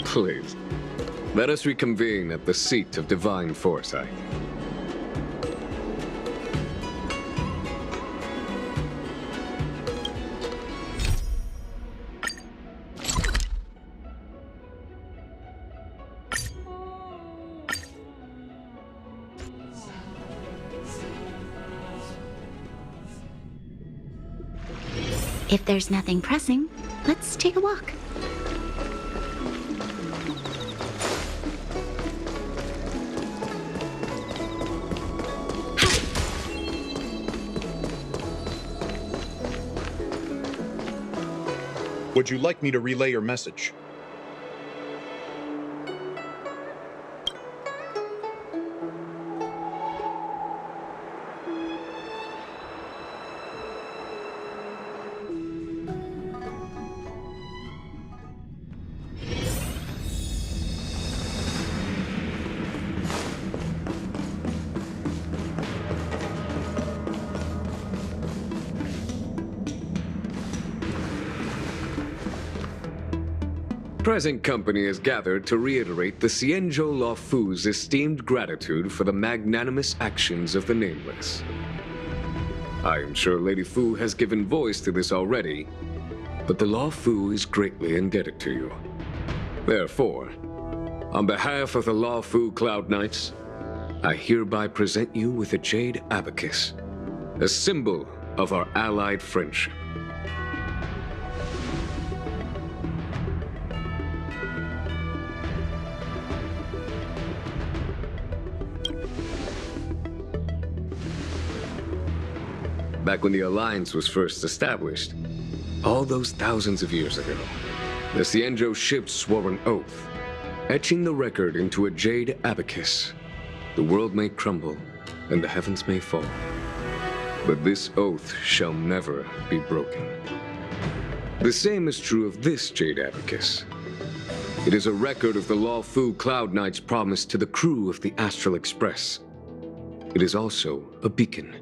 Please, let us reconvene at the seat of divine foresight. If there's nothing pressing, let's take a walk. Would you like me to relay your message? Present company is gathered to reiterate the Xianzhou Luofu's esteemed gratitude for the magnanimous actions of the Nameless. I am sure Lady Fu has given voice to this already, but the Luofu is greatly indebted to you. Therefore, on behalf of the Luofu Cloud Knights, I hereby present you with a jade abacus, a symbol of our allied friendship. Back when the Alliance was first established, all those thousands of years ago, the Xianzhou ships swore an oath, etching the record into a jade abacus. The world may crumble, and the heavens may fall, but this oath shall never be broken. The same is true of this jade abacus. It is a record of the Luofu Cloud Knight's promise to the crew of the Astral Express. It is also a beacon.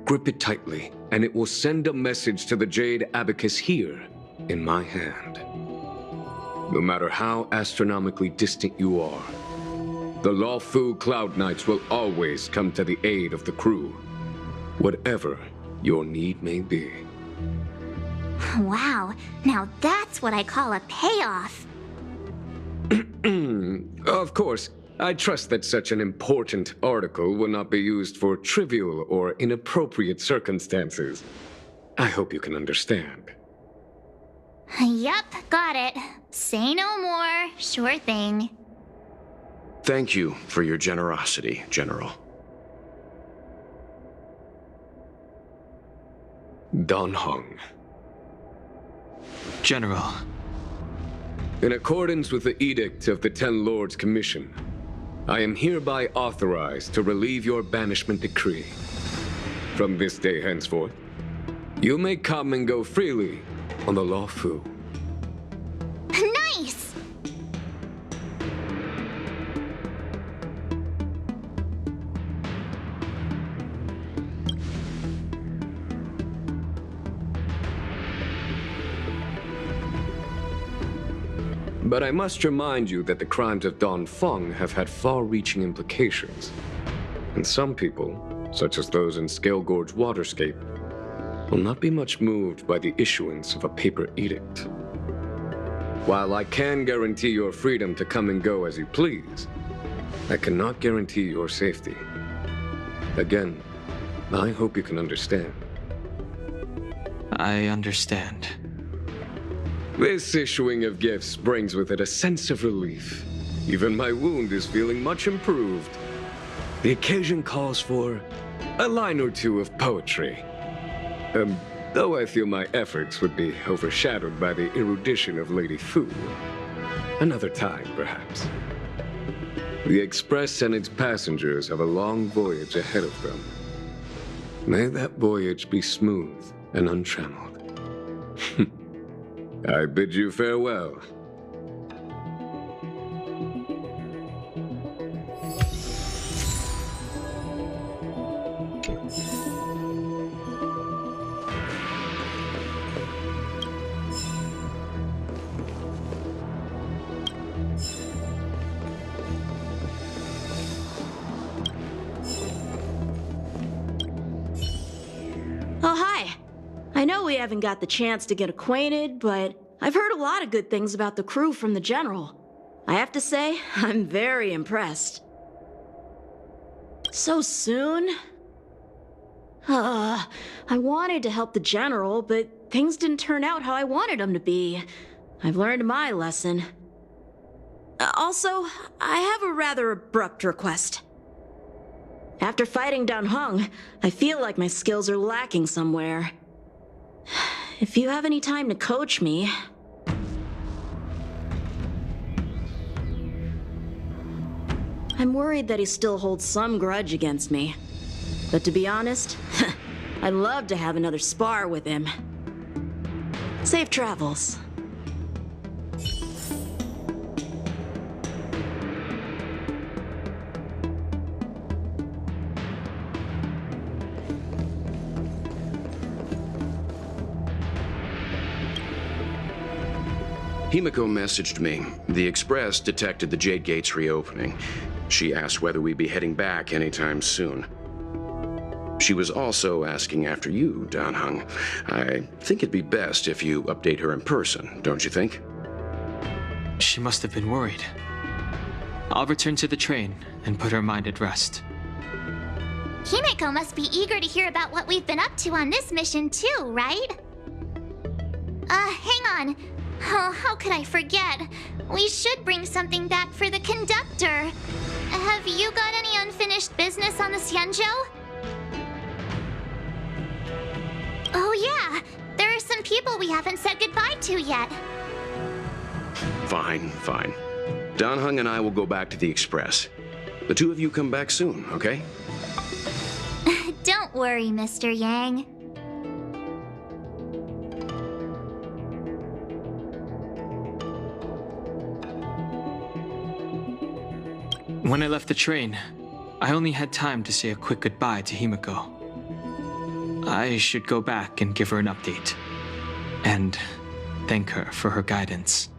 Grip it tightly, and it will send a message to the Jade Abacus here, in my hand. No matter how astronomically distant you are, the Lawfu Cloud Knights will always come to the aid of the crew, whatever your need may be. Wow, now that's what I call a payoff. Of course, I trust that such an important article will not be used for trivial or inappropriate circumstances. I hope you can understand. Yep, got it. Say no more. Sure thing. Thank you for your generosity, General. Dan Heng. General. In accordance with the Edict of the Ten Lords Commission, I am hereby authorized to relieve your banishment decree. From this day henceforth, you may come and go freely on the Lawfu. Nice! But I must remind you that the crimes of Dongfeng have had far-reaching implications. And some people, such as those in Scale Gorge Waterscape, will not be much moved by the issuance of a paper edict. While I can guarantee your freedom to come and go as you please, I cannot guarantee your safety. Again, I hope you can understand. I understand. This issuing of gifts brings with it a sense of relief. Even my wound is feeling much improved. The occasion calls for a line or two of poetry. Though I feel my efforts would be overshadowed by the erudition of Lady Fu. Another time, perhaps. The Express and its passengers have a long voyage ahead of them. May that voyage be smooth and untrammeled. I bid you farewell. Oh, hi. I know we haven't got the chance to get acquainted, but I've heard a lot of good things about the crew from the General. I have to say, I'm very impressed. So soon? I wanted to help the General, but things didn't turn out how I wanted them to be. I've learned my lesson. Also, I have a rather abrupt request. After fighting Dan Heng, I feel like my skills are lacking somewhere. If you have any time to coach me... I'm worried that he still holds some grudge against me. But to be honest, I'd love to have another spar with him. Safe travels. Himiko messaged me. The Express detected the Jade Gates reopening. She asked whether we'd be heading back anytime soon. She was also asking after you, Dan Heng. I think it'd be best if you update her in person, don't you think? She must have been worried. I'll return to the train and put her mind at rest. Himiko must be eager to hear about what we've been up to on this mission too, right? Hang on. Oh, how could I forget? We should bring something back for the conductor. Have you got any unfinished business on the Xianzhou? Oh yeah, there are some people we haven't said goodbye to yet. Fine. Dan Heng and I will go back to the Express. The two of you come back soon, okay? Don't worry, Mr. Yang. When I left the train, I only had time to say a quick goodbye to Himiko. I should go back and give her an update. And thank her for her guidance.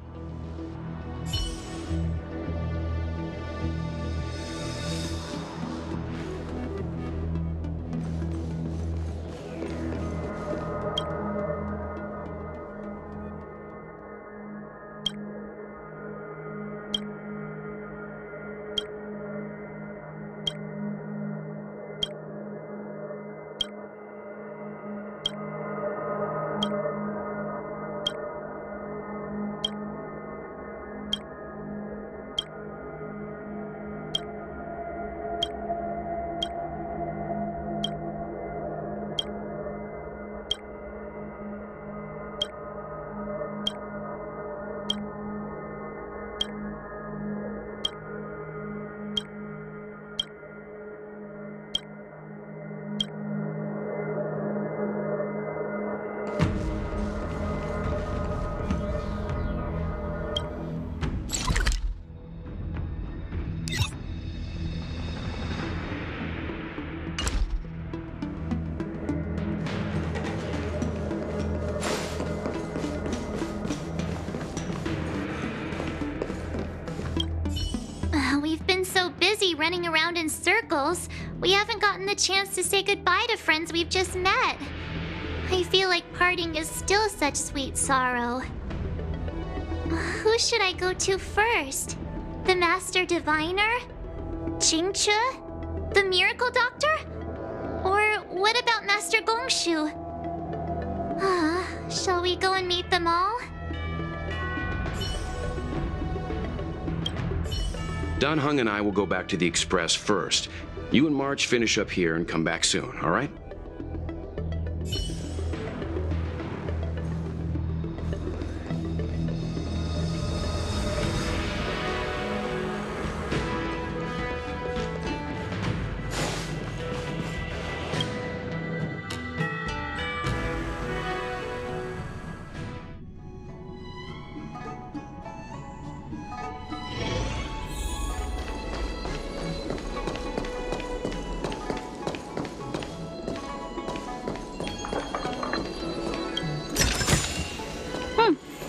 We've been so busy running around in circles, we haven't gotten the chance to say goodbye to friends we've just met. I feel like parting is still such sweet sorrow. Who should I go to first? The Master Diviner? Jingche? The Miracle Doctor? Or what about Master Gongshu? Shall we go and meet them all? Dan Heng and I will go back to the Express first. You and March finish up here and come back soon, all right?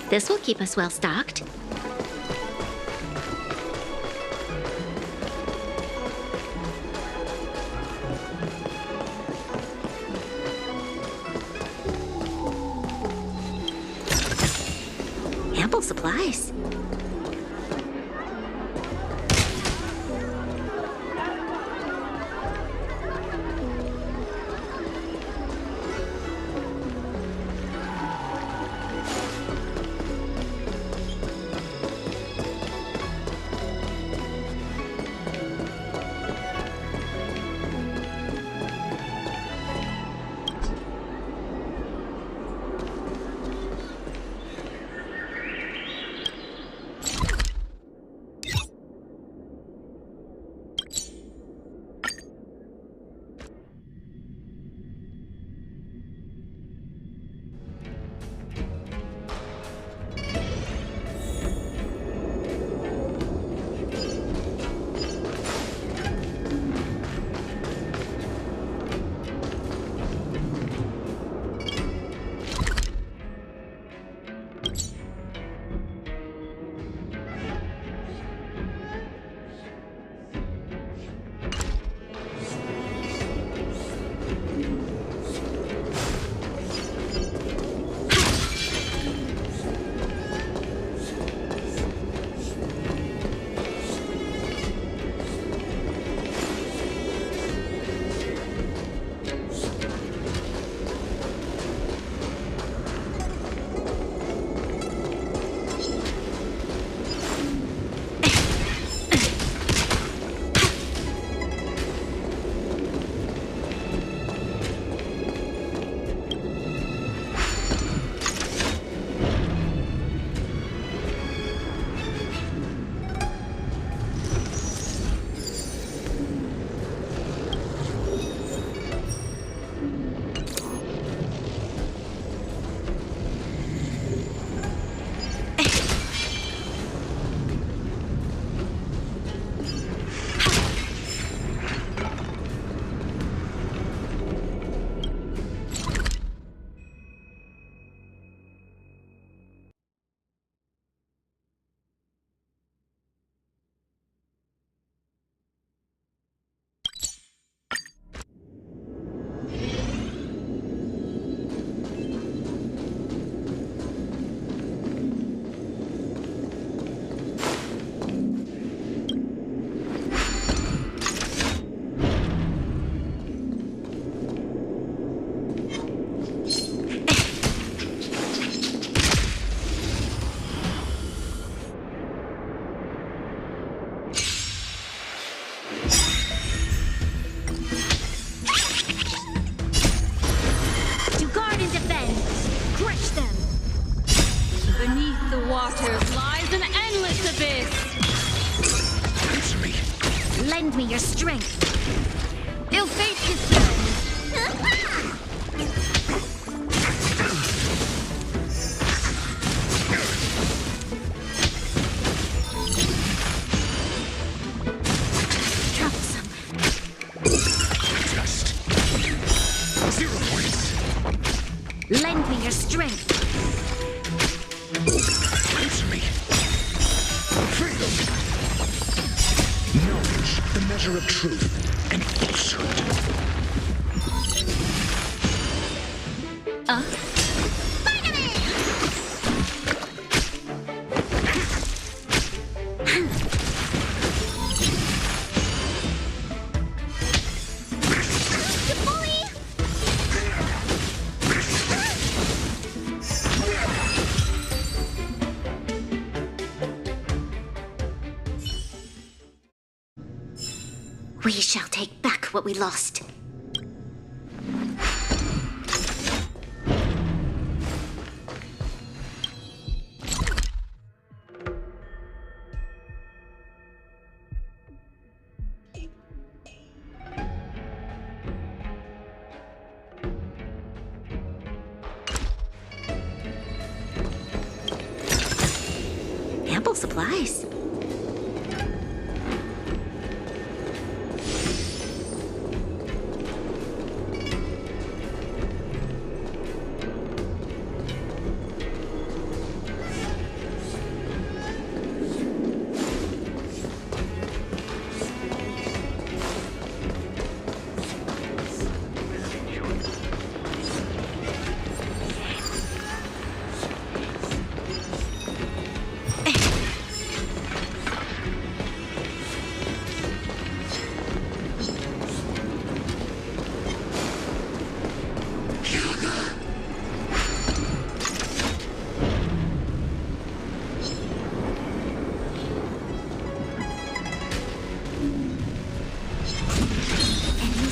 This will keep us well stocked. Ample supplies. waters lies an endless abyss. Answer me. Lend me your strength. Ill fate descends. Troublesome. Just 0 points. Lend me your strength. Answer me. Freedom. Knowledge, the measure of truth and falsehood. We shall take back what we lost. Ample supplies.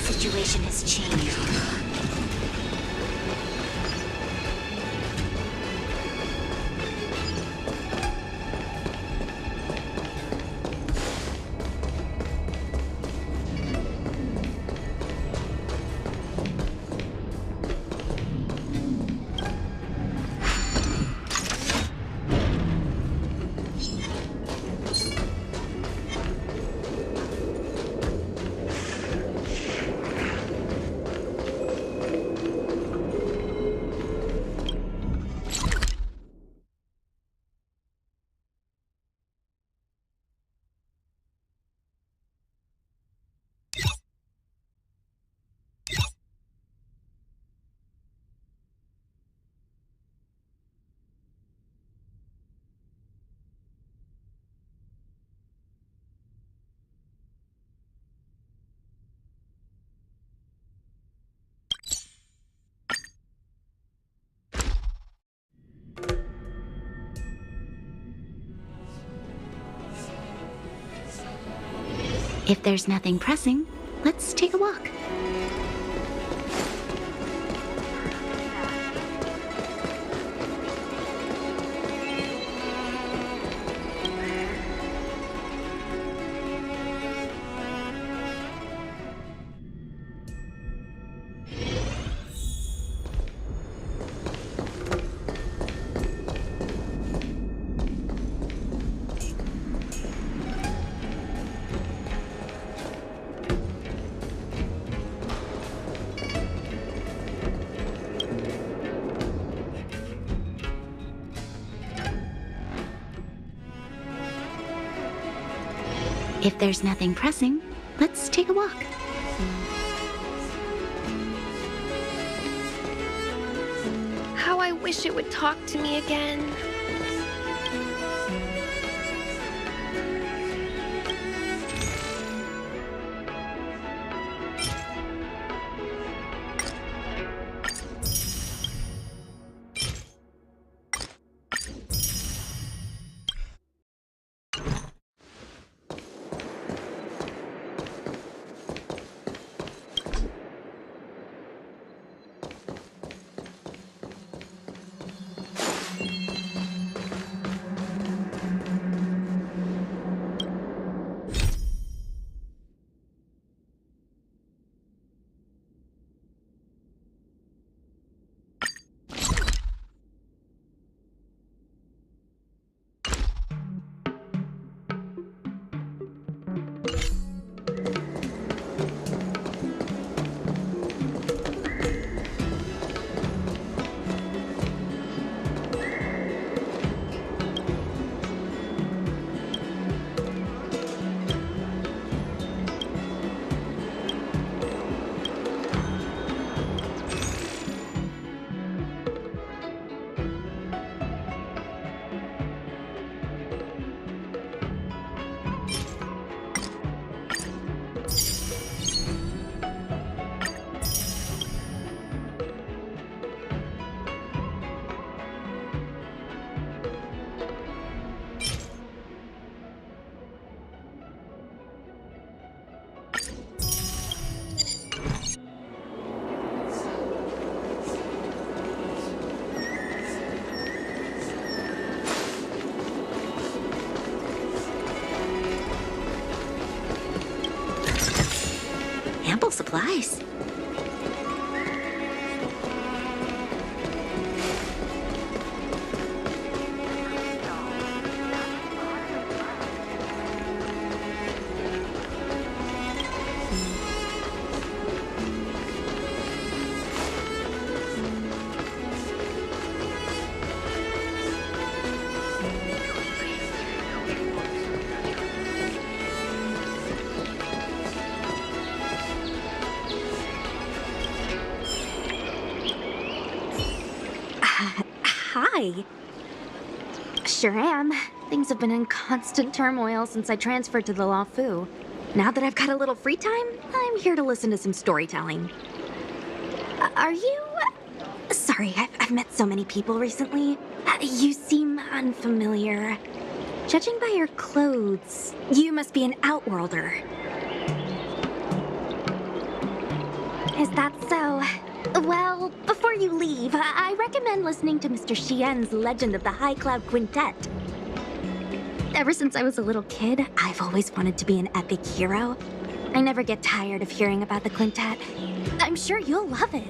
Situation has changed. If there's nothing pressing, let's take a walk. If there's nothing pressing, let's take a walk. How I wish it would talk to me again. supplies. Hi. Sure am. Things have been in constant turmoil since I transferred to the Law Fu. Now that I've got a little free time, I'm here to listen to some storytelling. Are you... Sorry, I've met so many people recently. You seem unfamiliar. Judging by your clothes, you must be an Outworlder. Is that so? Well, before you leave, I recommend listening to Mr. Xian's Legend of the High Cloud Quintet. Ever since I was a little kid, I've always wanted to be an epic hero. I never get tired of hearing about the quintet. I'm sure you'll love it.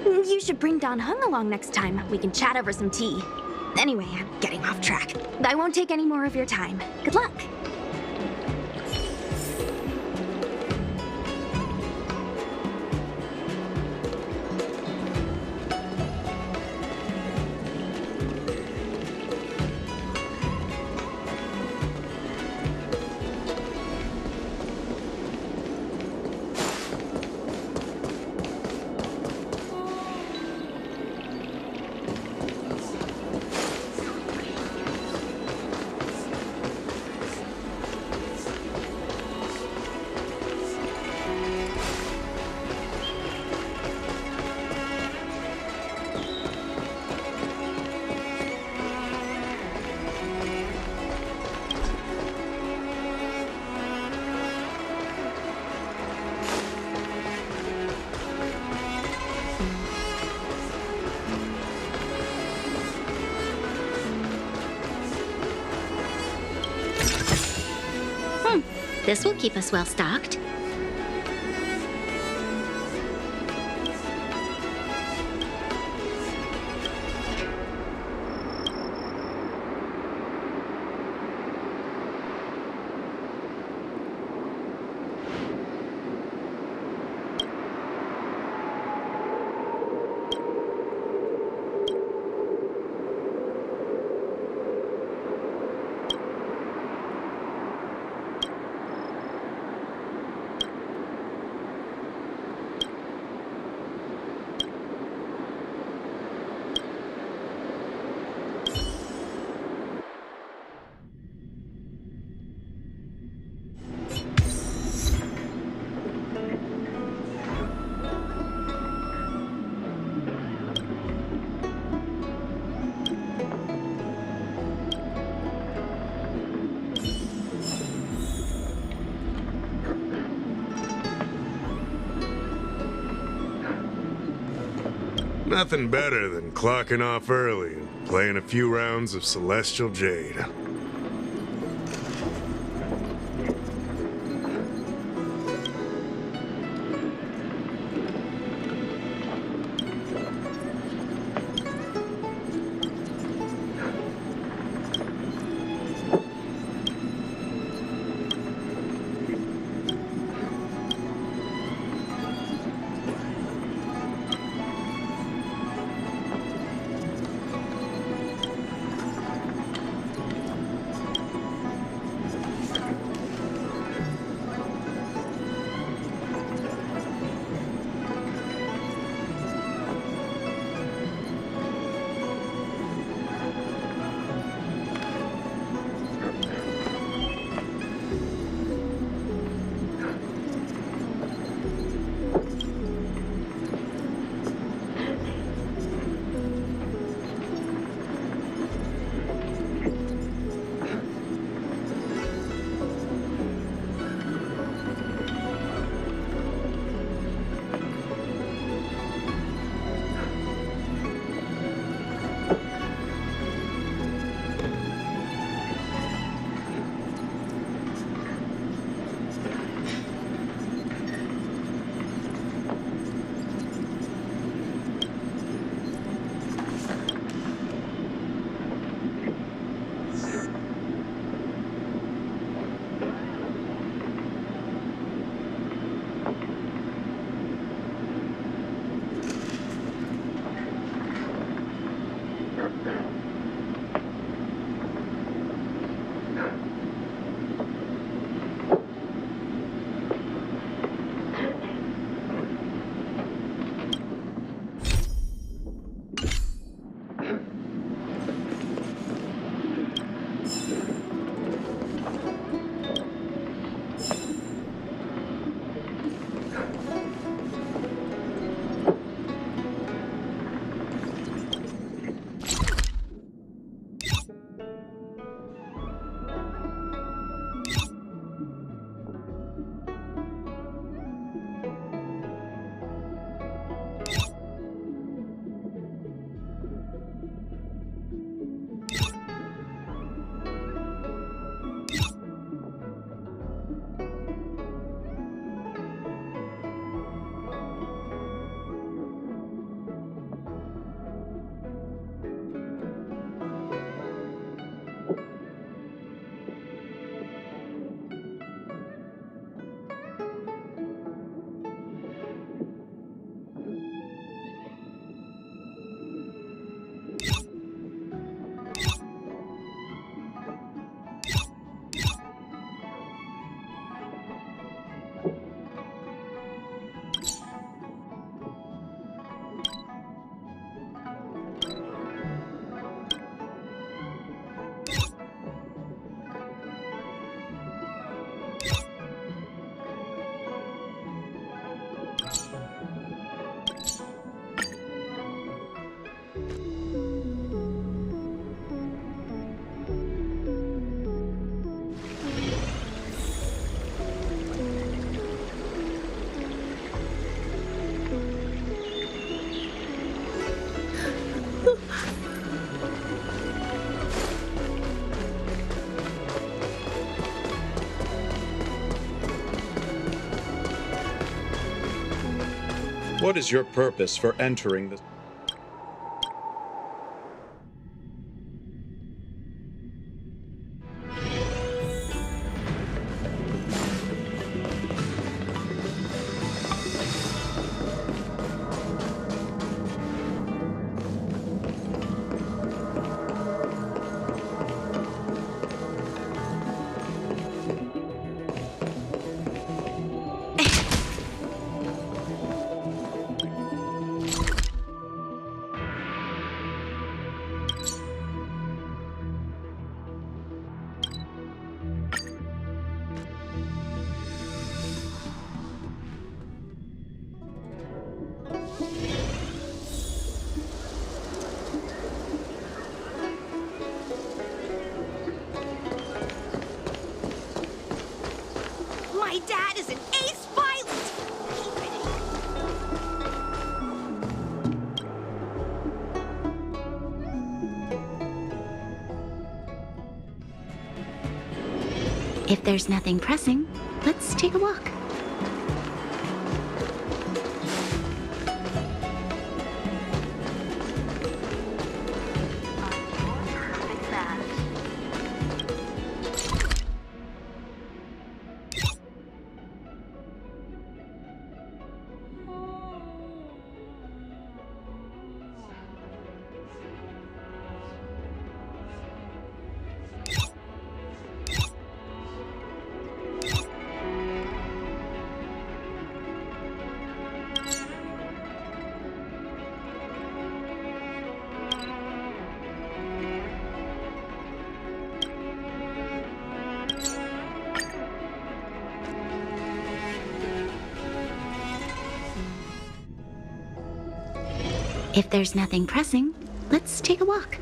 You should bring Don Hung along next time. We can chat over some tea. Anyway, I'm getting off track. I won't take any more of your time. Good luck. This will keep us well stocked. Nothing better than clocking off early and playing a few rounds of Celestial Jade. What is your purpose for entering this? My dad is an ace pilot! If there's nothing pressing, let's take a walk. If there's nothing pressing, let's take a walk.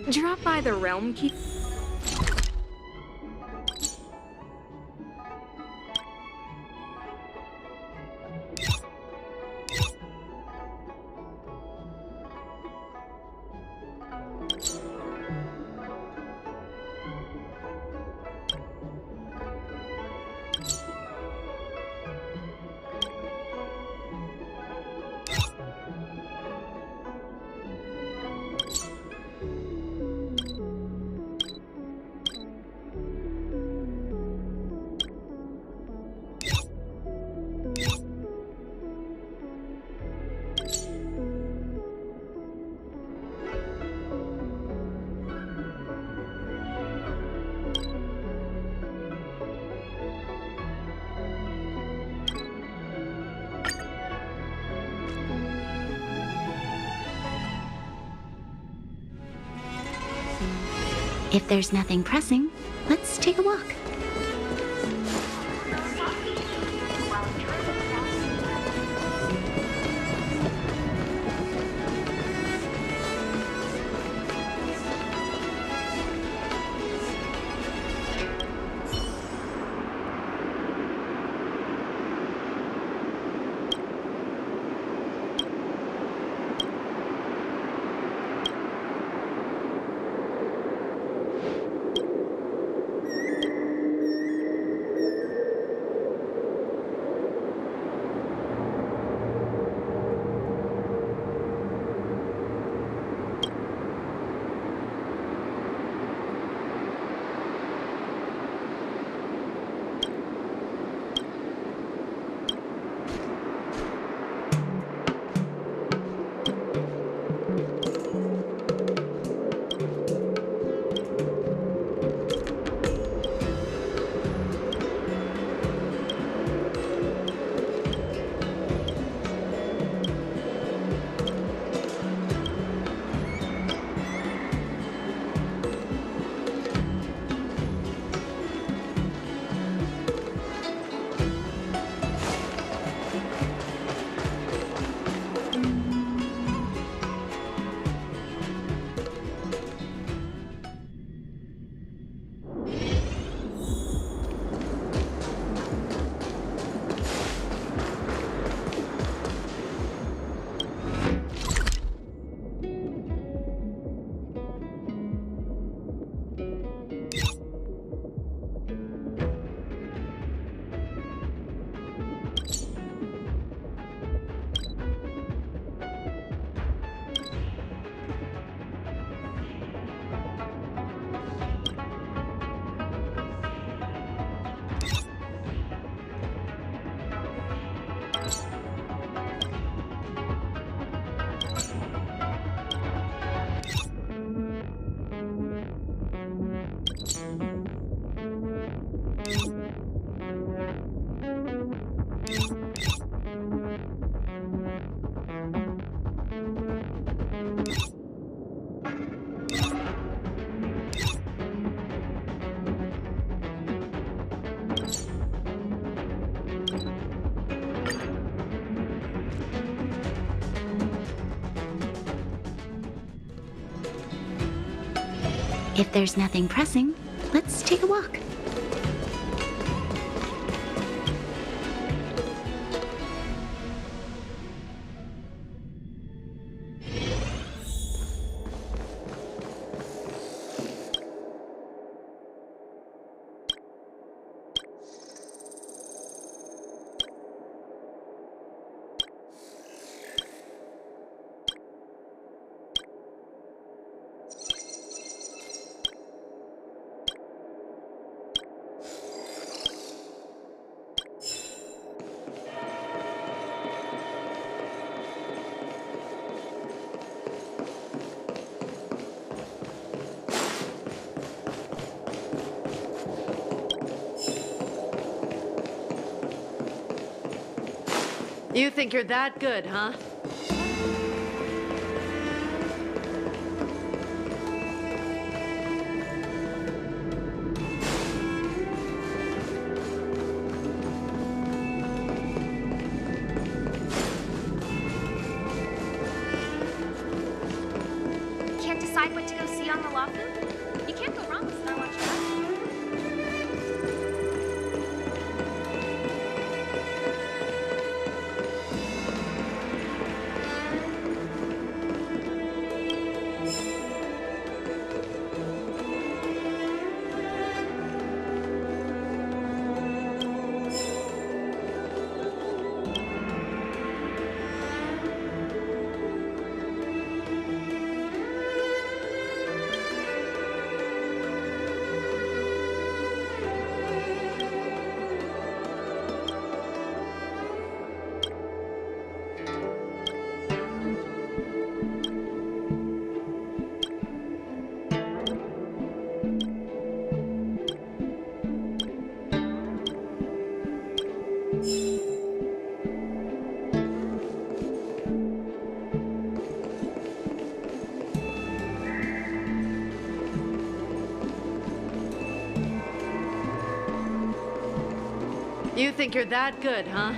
Drop by the Realm Keep. If there's nothing pressing, let's take a walk. If there's nothing pressing, let's take a walk. You think you're that good, huh? Can't decide what to go see on the Lafu? You can't go wrong with Star Watch Plus. You think you're that good, huh?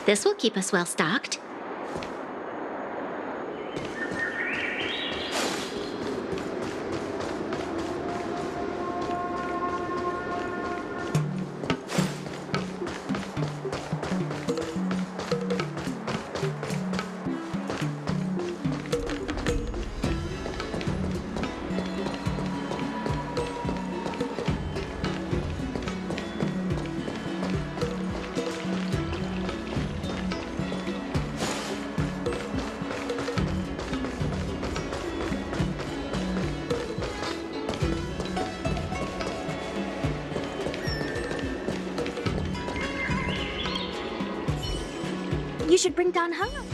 This will keep us well stocked. You should bring Don home.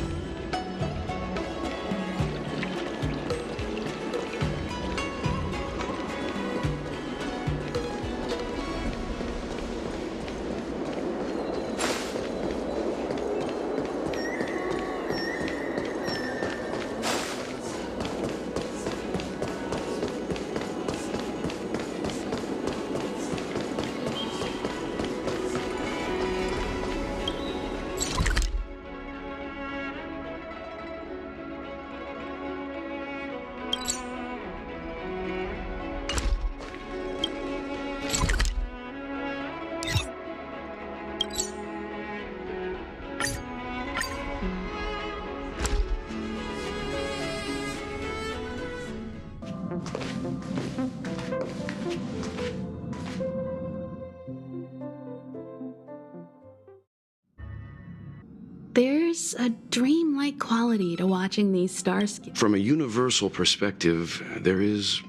There's a dreamlike quality to watching these stars. From a universal perspective, there is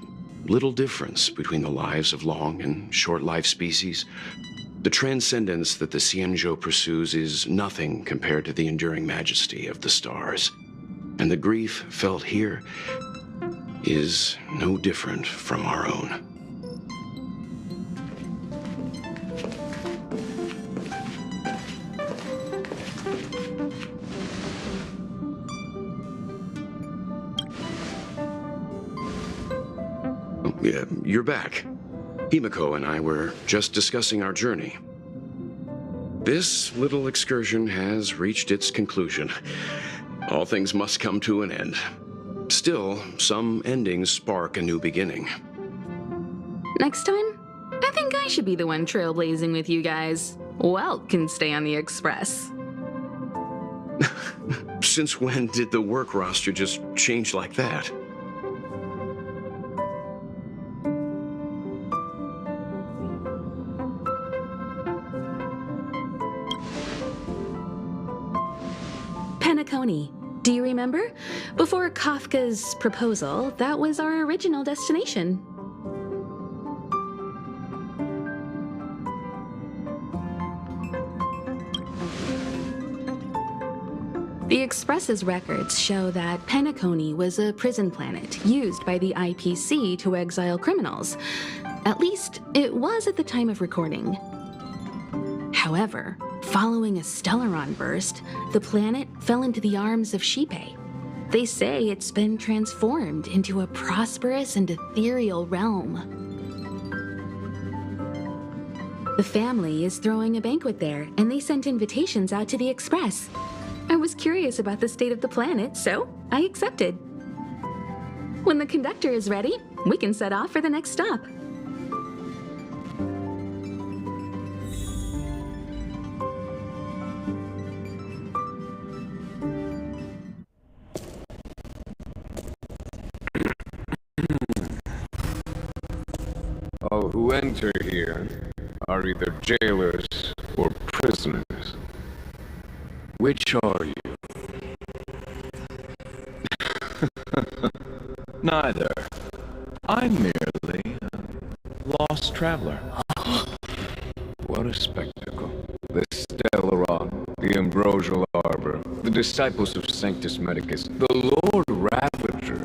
little difference between the lives of long and short-lived species. The transcendence that the Xianzhou pursues is nothing compared to the enduring majesty of the stars. And the grief felt here is no different from our own. You're back. Himiko and I were just discussing our journey. This little excursion has reached its conclusion. All things must come to an end. Still, some endings spark a new beginning. Next time, I think I should be the one trailblazing with you guys. Welt can stay on the Express. Since when did the work roster just change like that? Penacony. Do you remember? Before Kafka's proposal, that was our original destination. The Express's records show that Penacony was a prison planet used by the IPC to exile criminals. At least, it was at the time of recording. However, following a Stellaron burst, the planet fell into the arms of Xipe. They say it's been transformed into a prosperous and ethereal realm. The family is throwing a banquet there, and they sent invitations out to the Express. I was curious about the state of the planet, so I accepted. When the conductor is ready, we can set off for the next stop. All who enter here are either jailers or prisoners. Which are you? Neither. I'm merely a lost traveler. What a spectacle. The Stellaron, the Ambrosial Arbor, the disciples of Sanctus Medicus, the Lord Ravager.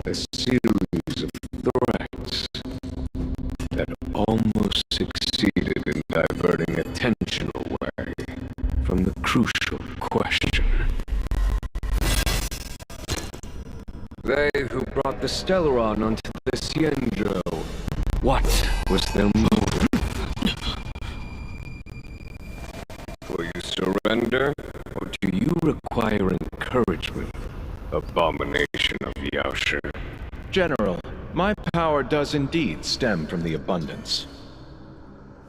A series of threats that almost succeeded in diverting attention away from the crucial question. They who brought the Stellaron onto the Xianzhou, what was their motive? Will you surrender abomination of Xianzhou. General, my power does indeed stem from the abundance.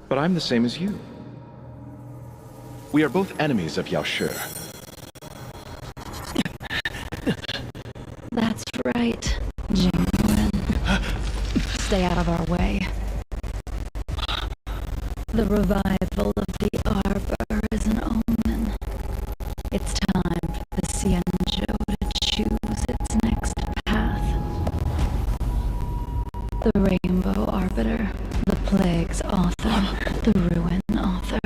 But I'm the same as you. We are both enemies of Xianzhou. That's right, Genuine. Stay out of our way. The revival of the Arbor is an omen. It's time for the Xianzhou to choose its next path. The Rainbow Arbiter, the Plague's author, the Ruin author.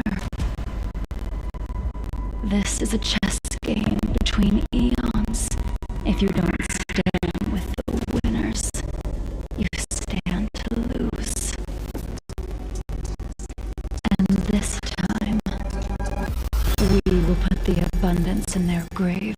This is a chess game between eons. If you don't stand with the winners, you stand to lose. And this time, we will put the abundance in their grave.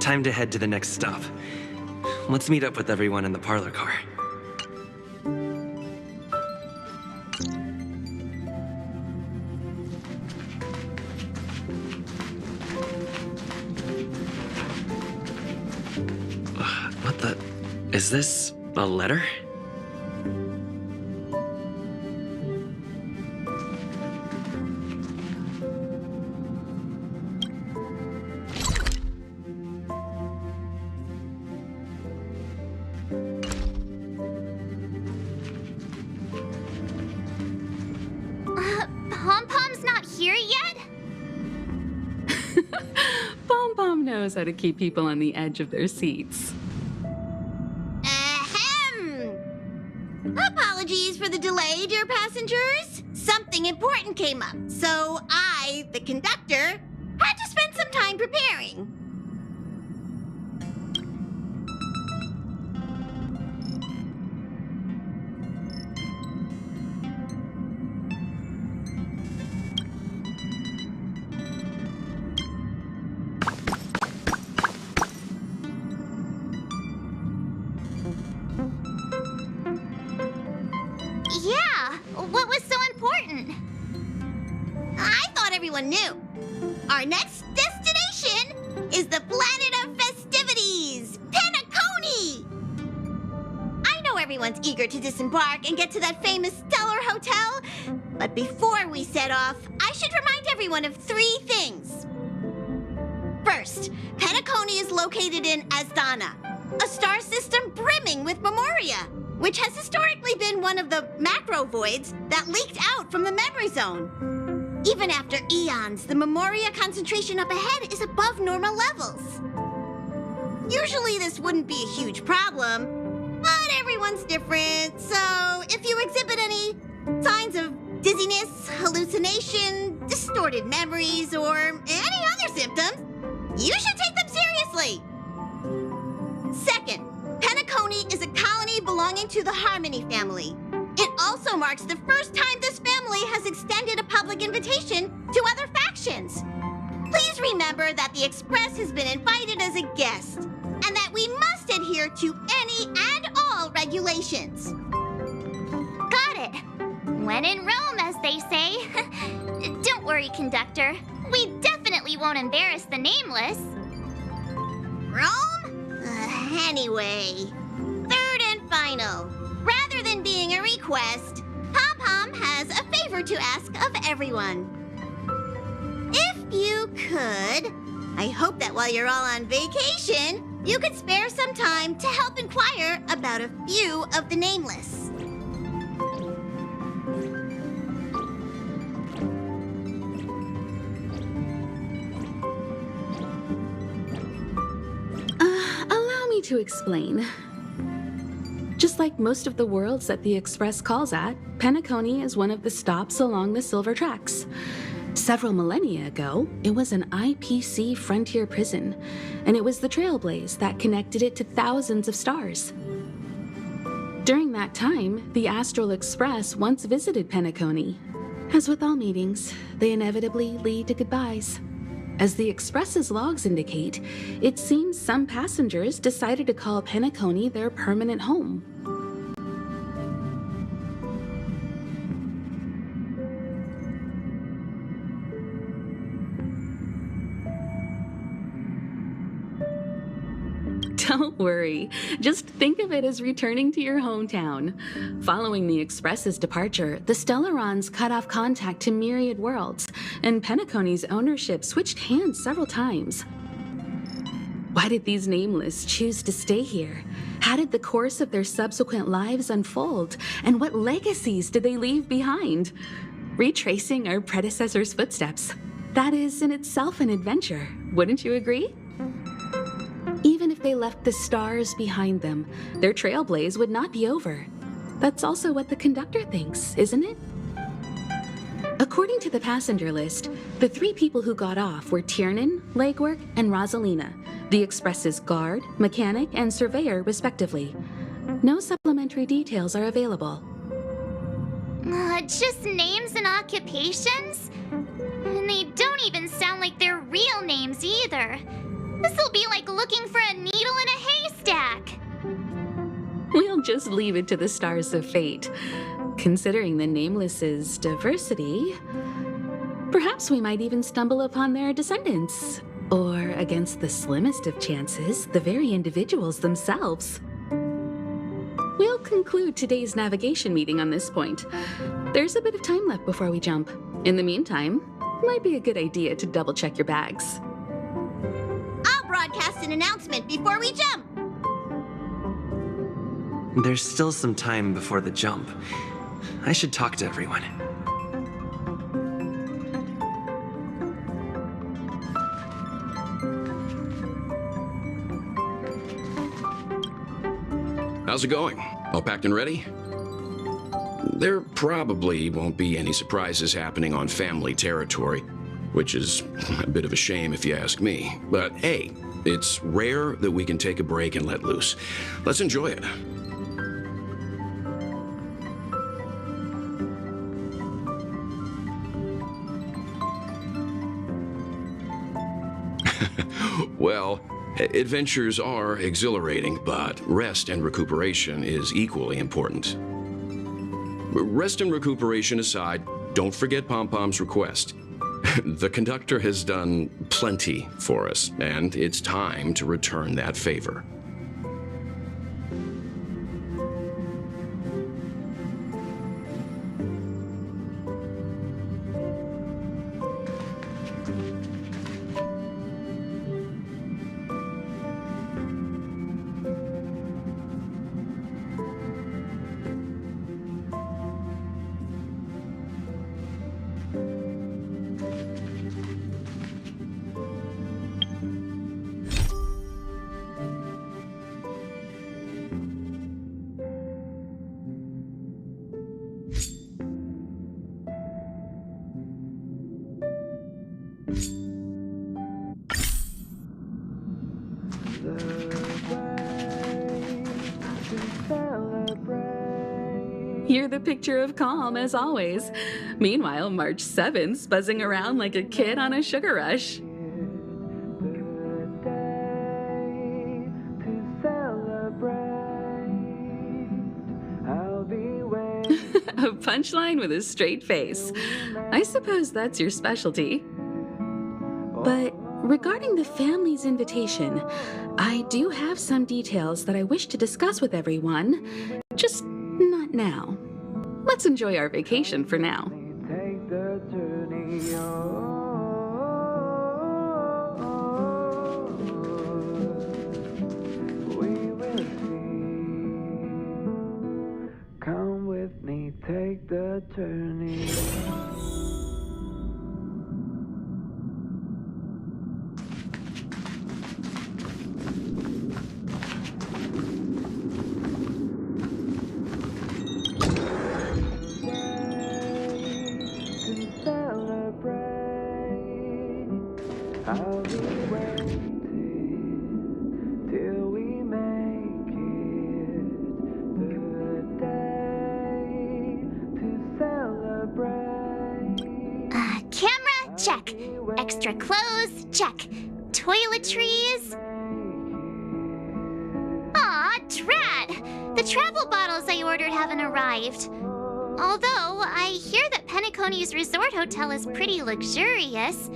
Time to head to the next stop. Let's meet up with everyone in the parlor car. What the... Is this a letter? Pom-Pom's not here yet? Pom-Pom knows how to keep people on the edge of their seats. Ahem! Apologies for the delay, dear passengers. Something important came up, so I, the conductor, had to spend some time preparing. Yeah, what was so important? I thought everyone knew. Our next destination is the planet of festivities, Penacony! I know everyone's eager to disembark and get to that famous Stellar Hotel, but before we set off, I should remind everyone of 3 things. First, Penacony is located in Asdana, a star system brimming with Memoria, which has historically been one of the macro voids that leaked out from the memory zone. Even after eons, the Memoria concentration up ahead is above normal levels. Usually this wouldn't be a huge problem, but everyone's different, so if you exhibit any signs of dizziness, hallucination, distorted memories, or any other symptoms, you should take them seriously. Second, Penacony is a colony belonging to the Harmony family. It also marks the first time this family has extended a public invitation to other factions. Please remember that the Express has been invited as a guest, and that we must adhere to any and all regulations. Got it. When in Rome, as they say. Don't worry, Conductor. We definitely won't embarrass the Nameless. Rome? Anyway, third and final. Rather than being a request, Pom-Pom has a favor to ask of everyone. If you could, I hope that while you're all on vacation, you could spare some time to help inquire about a few of the Nameless. Allow me to explain. Just like most of the worlds that the Express calls at, Penacony is one of the stops along the Silver Tracks. Several millennia ago, it was an IPC frontier prison, and it was the trailblaze that connected it to thousands of stars. During that time, the Astral Express once visited Penacony. As with all meetings, they inevitably lead to goodbyes. As the Express's logs indicate, it seems some passengers decided to call Penacony their permanent home. Don't worry, just think of it as returning to your hometown. Following the Express's departure, the Stellarons cut off contact to myriad worlds, and Penacony's ownership switched hands several times. Why did these Nameless choose to stay here? How did the course of their subsequent lives unfold? And what legacies did they leave behind? Retracing our predecessors' footsteps. That is in itself an adventure, wouldn't you agree? Even if they left the stars behind them, their trailblaze would not be over. That's also what the conductor thinks, isn't it? According to the passenger list, the 3 people who got off were Tiernan, Legwork, and Rosalina, the Express's guard, mechanic, and surveyor, respectively. No supplementary details are available. Just names and occupations? And they don't even sound like their real names either. This'll be like looking for a needle in a haystack. We'll just leave it to the stars of fate. Considering the Nameless's diversity, perhaps we might even stumble upon their descendants. Or, against the slimmest of chances, the very individuals themselves. We'll conclude today's navigation meeting on this point. There's a bit of time left before we jump. In the meantime, it might be a good idea to double-check your bags. I'll broadcast an announcement before we jump. There's still some time before the jump. I should talk to everyone. How's it going? All packed and ready? There probably won't be any surprises happening on family territory, which is a bit of a shame if you ask me. But hey, it's rare that we can take a break and let loose. Let's enjoy it. Well, adventures are exhilarating, but rest and recuperation is equally important. Rest and recuperation aside, don't forget Pom-Pom's request. The conductor has done plenty for us, and it's time to return that favor. You're the picture of calm, as always. Meanwhile, March 7th's buzzing around like a kid on a sugar rush. A punchline with a straight face. I suppose that's your specialty. But regarding the family's invitation, I do have some details that I wish to discuss with everyone, just not now. Let's enjoy our vacation for now. Come with me, take the journey. I'll be waiting till we make it the day to celebrate. Camera, check. Extra clothes, check. Toiletries. Aw, drat! The travel bottles I ordered haven't arrived. Although, I hear that Penacony's resort hotel is pretty luxurious.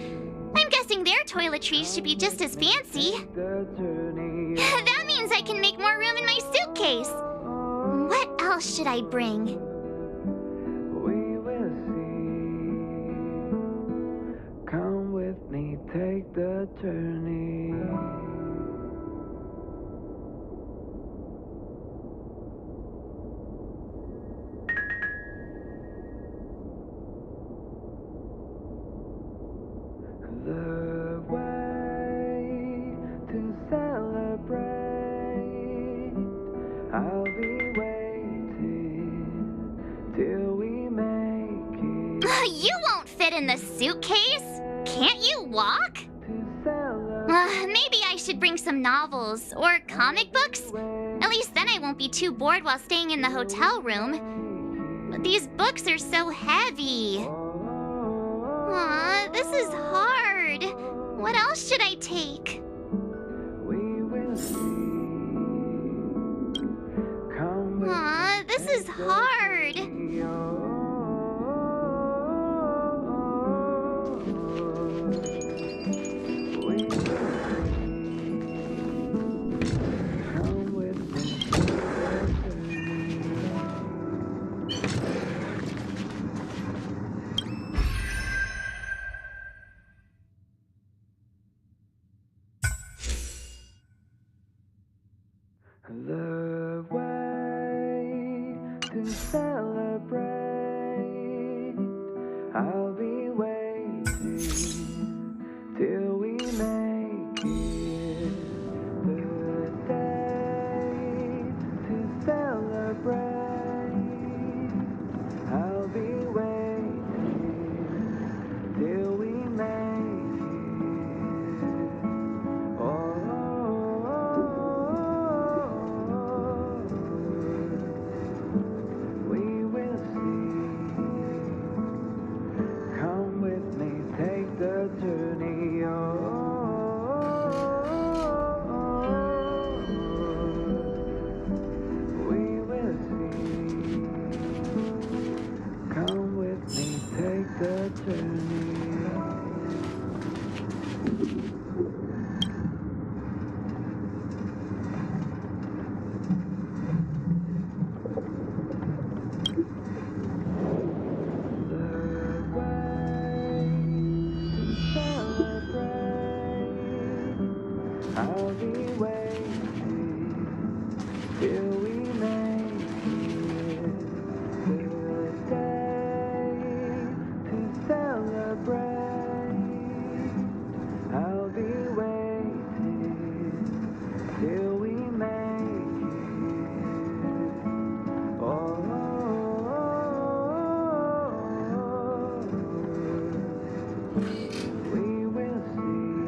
I'm guessing their toiletries should be just as fancy. That means I can make more room in my suitcase. What else should I bring? We will see. Come with me, take the journey. The way to celebrate. I'll be waiting till we make it. You won't fit in the suitcase. Can't you walk? Maybe I should bring some novels or comic books. At least then I won't be too bored while staying in the hotel room. But these books are so heavy. Aw, this is hard. What else should I take? We will see. Come with Aw, this is hard. Come with me. The way to celebrate. I'll be waiting till we make it the day to celebrate. I'll be waiting till we make it. Oh. We will see. Come with me, take the journey. Oh, we will see. Come with me, take the journey. I'll be waiting till we make it the day to celebrate. I'll be waiting till we make it. Oh. We will see.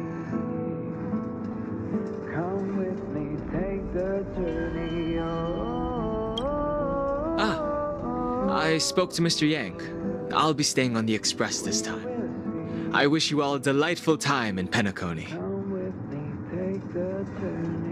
Come with me, take the journey. Oh. I spoke to Mr. Yang. I'll be staying on the express this time. I wish you all a delightful time in Penacony. Come with me, take the journey.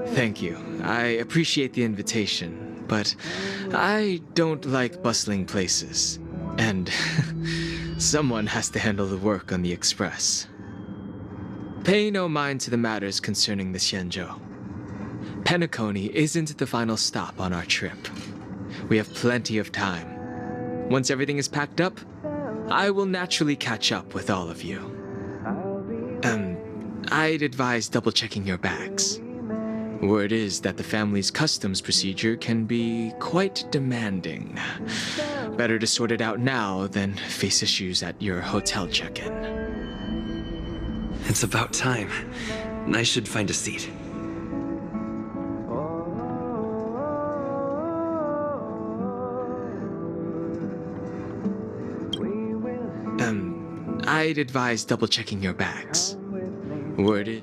Thank you. I appreciate the invitation, but I don't like bustling places. And someone has to handle the work on the express. Pay no mind to the matters concerning the Xianzhou. Penacony isn't the final stop on our trip. We have plenty of time. Once everything is packed up, I will naturally catch up with all of you. I'd advise double-checking your bags. Word is that the family's customs procedure can be quite demanding. Better to sort it out now than face issues at your hotel check-in. It's about time. I should find a seat. I'd advise double-checking your bags. Word is...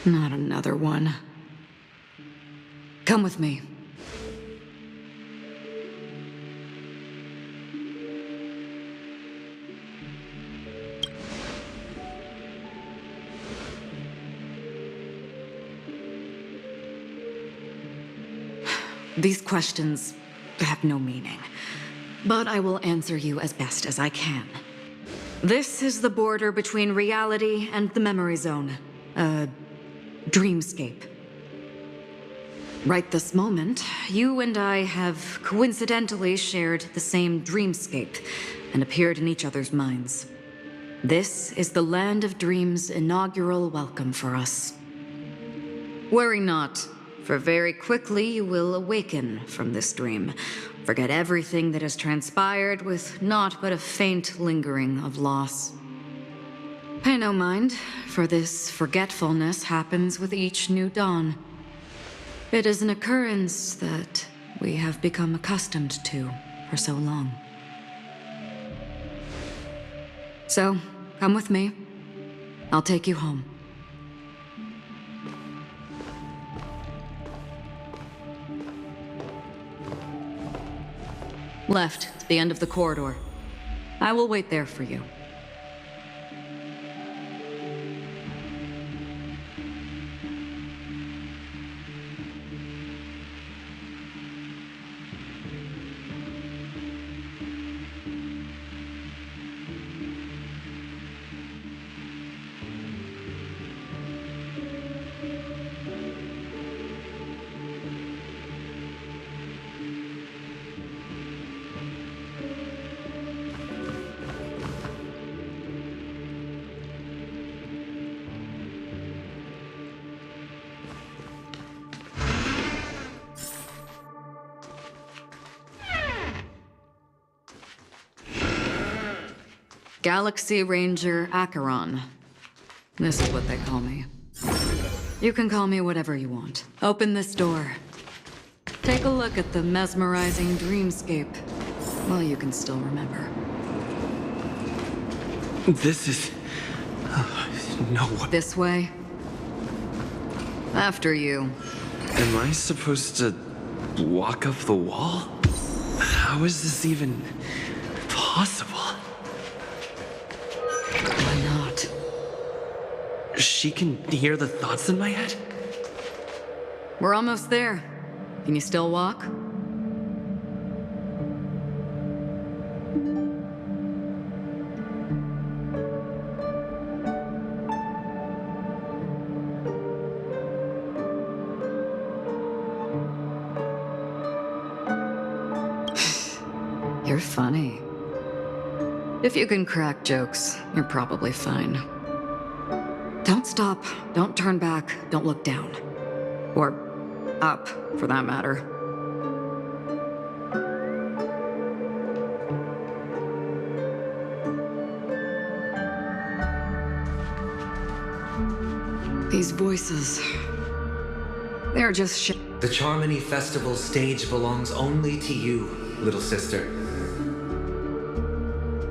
Not another one. Come with me. These questions have no meaning, but I will answer you as best as I can. This is the border between reality and the memory zone. Dreamscape. Right this moment, you and I have coincidentally shared the same dreamscape and appeared in each other's minds. This is the Land of Dreams' inaugural welcome for us. Worry not, for very quickly you will awaken from this dream, forget everything that has transpired with naught but a faint lingering of loss. Pay no mind, for this forgetfulness happens with each new dawn. It is an occurrence that we have become accustomed to, for so long. So, come with me. I'll take you home. Left, to the end of the corridor. I will wait there for you. Galaxy Ranger Acheron. This is what they call me. You can call me whatever you want. Open this door. Take a look at the mesmerizing dreamscape. Well, you can still remember. This is... no. This way. After you. Am I supposed to walk up the wall? How is this even possible? Why not? She can hear the thoughts in my head? We're almost there. Can you still walk? You're funny. If you can crack jokes, you're probably fine. Don't stop, don't turn back, don't look down. Or up, for that matter. These voices, they're just The Charmony Festival stage belongs only to you, little sister.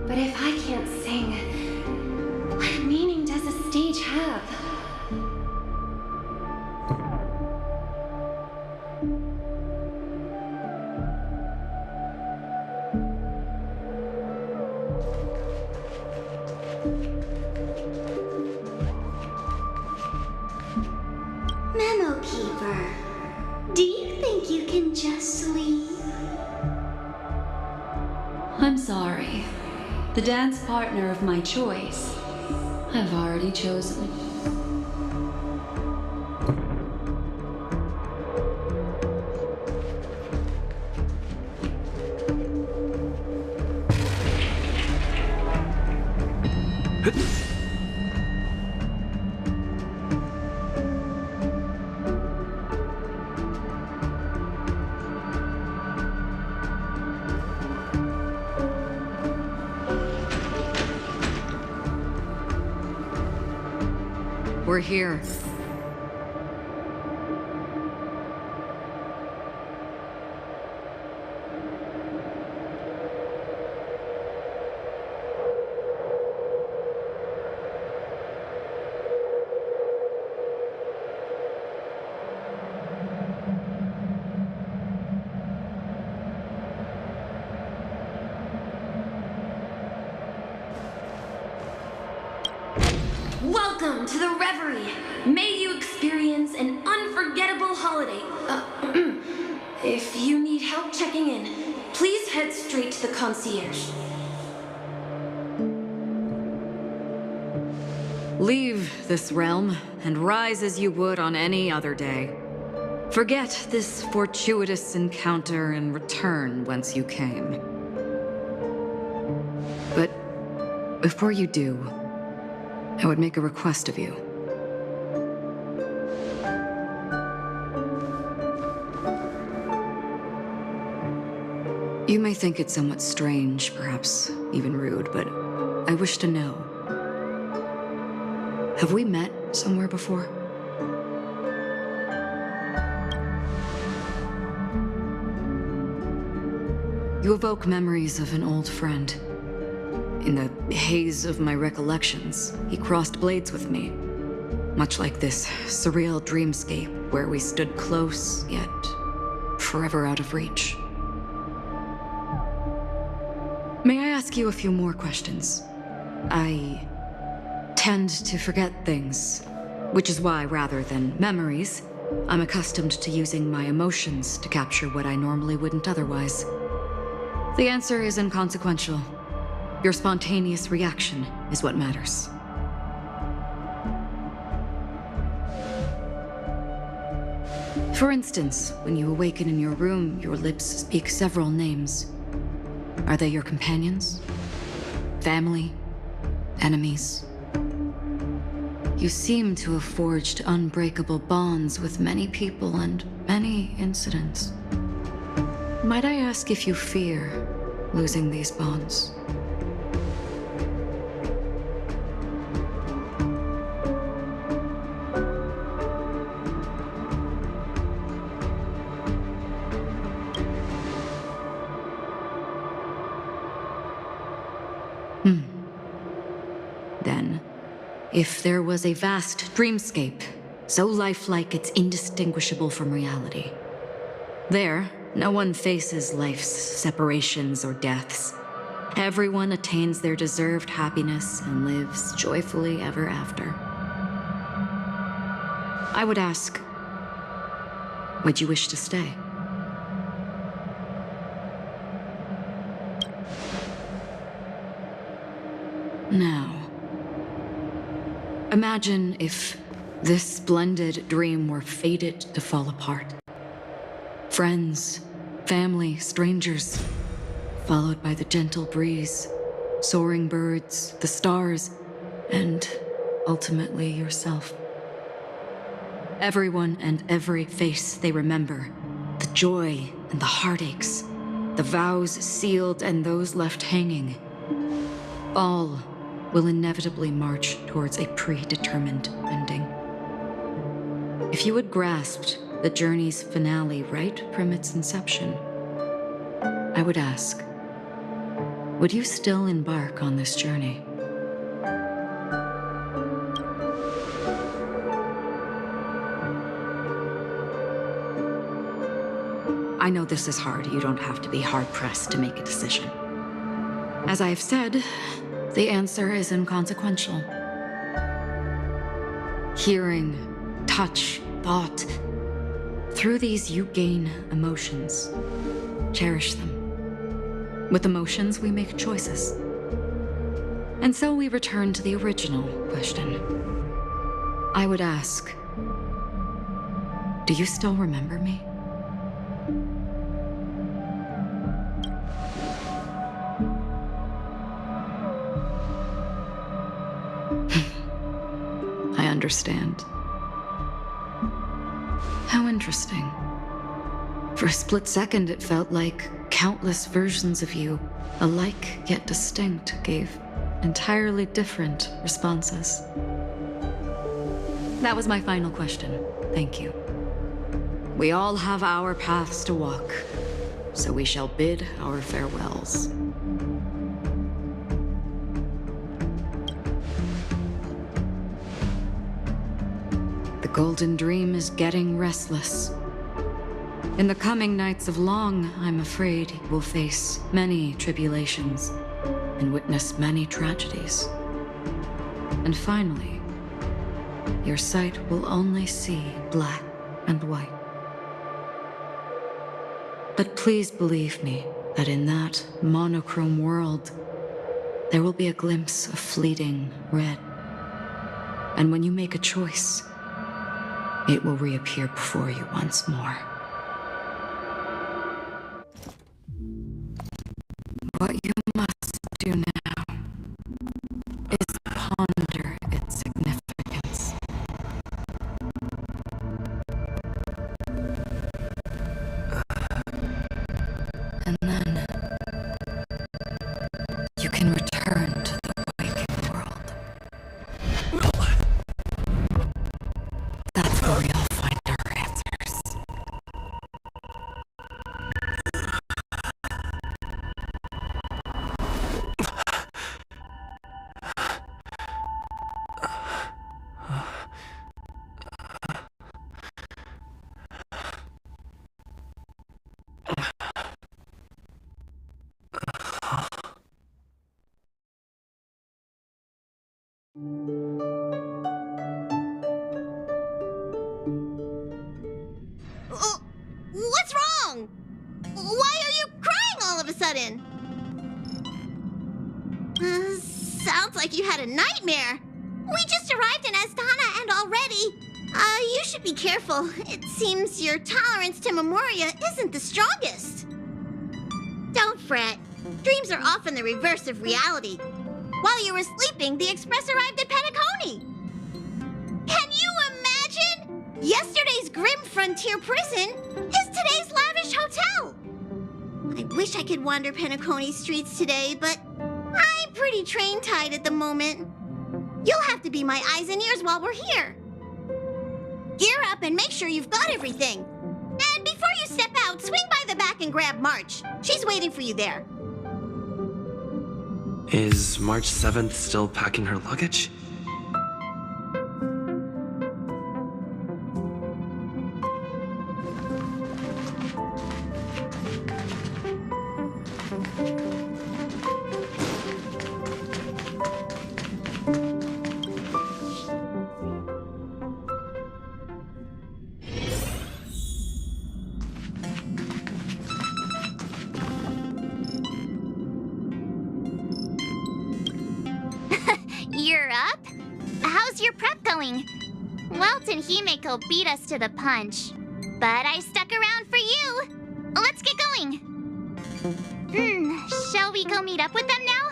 But if I can't sing, what meaning does a stage have? Memo Keeper, do you think you can just leave? I'm sorry. The dance partner of my choice, I've already chosen. We're here. Welcome to the Reverie. May you experience an unforgettable holiday. If you need help checking in, please head straight to the concierge. Leave this realm and rise as you would on any other day. Forget this fortuitous encounter and return whence you came. But before you do, I would make a request of you. You may think it somewhat strange, perhaps even rude, but I wish to know. Have we met somewhere before? You evoke memories of an old friend. In the haze of my recollections, he crossed blades with me. Much like this surreal dreamscape where we stood close, yet forever out of reach. May I ask you a few more questions? I tend to forget things, which is why, rather than memories, I'm accustomed to using my emotions to capture what I normally wouldn't otherwise. The answer is inconsequential. Your spontaneous reaction is what matters. For instance, when you awaken in your room, your lips speak several names. Are they your companions? Family? Enemies? You seem to have forged unbreakable bonds with many people and many incidents. Might I ask if you fear losing these bonds? Then, if there was a vast dreamscape, so lifelike it's indistinguishable from reality, there, no one faces life's separations or deaths. Everyone attains their deserved happiness and lives joyfully ever after. I would ask, would you wish to stay? Now, imagine if this splendid dream were fated to fall apart. Friends, family, strangers, followed by the gentle breeze, soaring birds, the stars, and ultimately yourself. Everyone and every face they remember, the joy and the heartaches, the vows sealed and those left hanging, all will inevitably march towards a predetermined ending. If you had grasped the journey's finale right from its inception, I would ask, would you still embark on this journey? I know this is hard. You don't have to be hard-pressed to make a decision. As I've said, the answer is inconsequential. Hearing, touch, thought. Through these you gain emotions. Cherish them. With emotions, we make choices. And so we return to the original question. I would ask, do you still remember me? I understand. How interesting. For a split second, it felt like countless versions of you, alike yet distinct, gave entirely different responses. That was my final question. Thank you. We all have our paths to walk, so we shall bid our farewells. The Golden Dream is getting restless. In the coming nights of Long, I'm afraid you will face many tribulations and witness many tragedies. And finally, your sight will only see black and white. But please believe me that in that monochrome world, there will be a glimpse of fleeting red. And when you make a choice, it will reappear before you once more. What you must do now is ponder its significance. And then you can return to the waking world. That's where we'll find our answers. What's wrong? Why are you crying all of a sudden? Sounds like you had a nightmare. We just arrived in Astana and already... you should be careful. It seems your tolerance to Memoria isn't the strongest. Don't fret. Dreams are often the reverse of reality. While you were sleeping, the Express arrived at Penacony. Can you imagine? Yesterday's grim frontier prison is today's lavish hotel. I wish I could wander Penacony streets today, but I'm pretty train-tied at the moment. You'll have to be my eyes and ears while we're here. Gear up and make sure you've got everything. And before you step out, swing by the back and grab March. She's waiting for you there. Is March 7th still packing her luggage? You're up? How's your prep going? Welt and Himeko beat us to the punch, but I stuck around for you. Let's get going. Shall we go meet up with them now?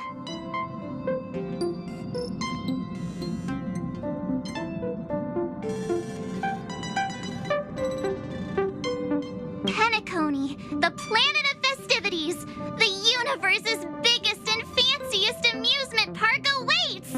Penacony, the planet of festivities, the universe's biggest and fanciest amusement park awaits!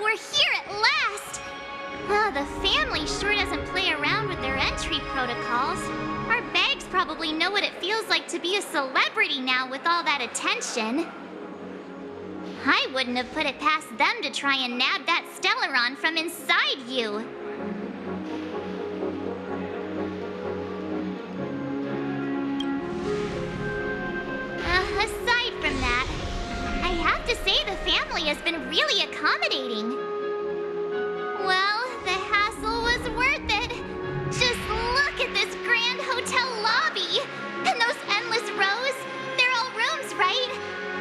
We're here at last! The family sure doesn't play around with their entry protocols. Our bags probably know what it feels like to be a celebrity now with all that attention. I wouldn't have put it past them to try and nab that Stellaron from inside you. Aside from that, I have to say the family has been really accommodating. Well, the hassle was worth it. Just look at this grand hotel lobby. And those endless rows. They're all rooms, right?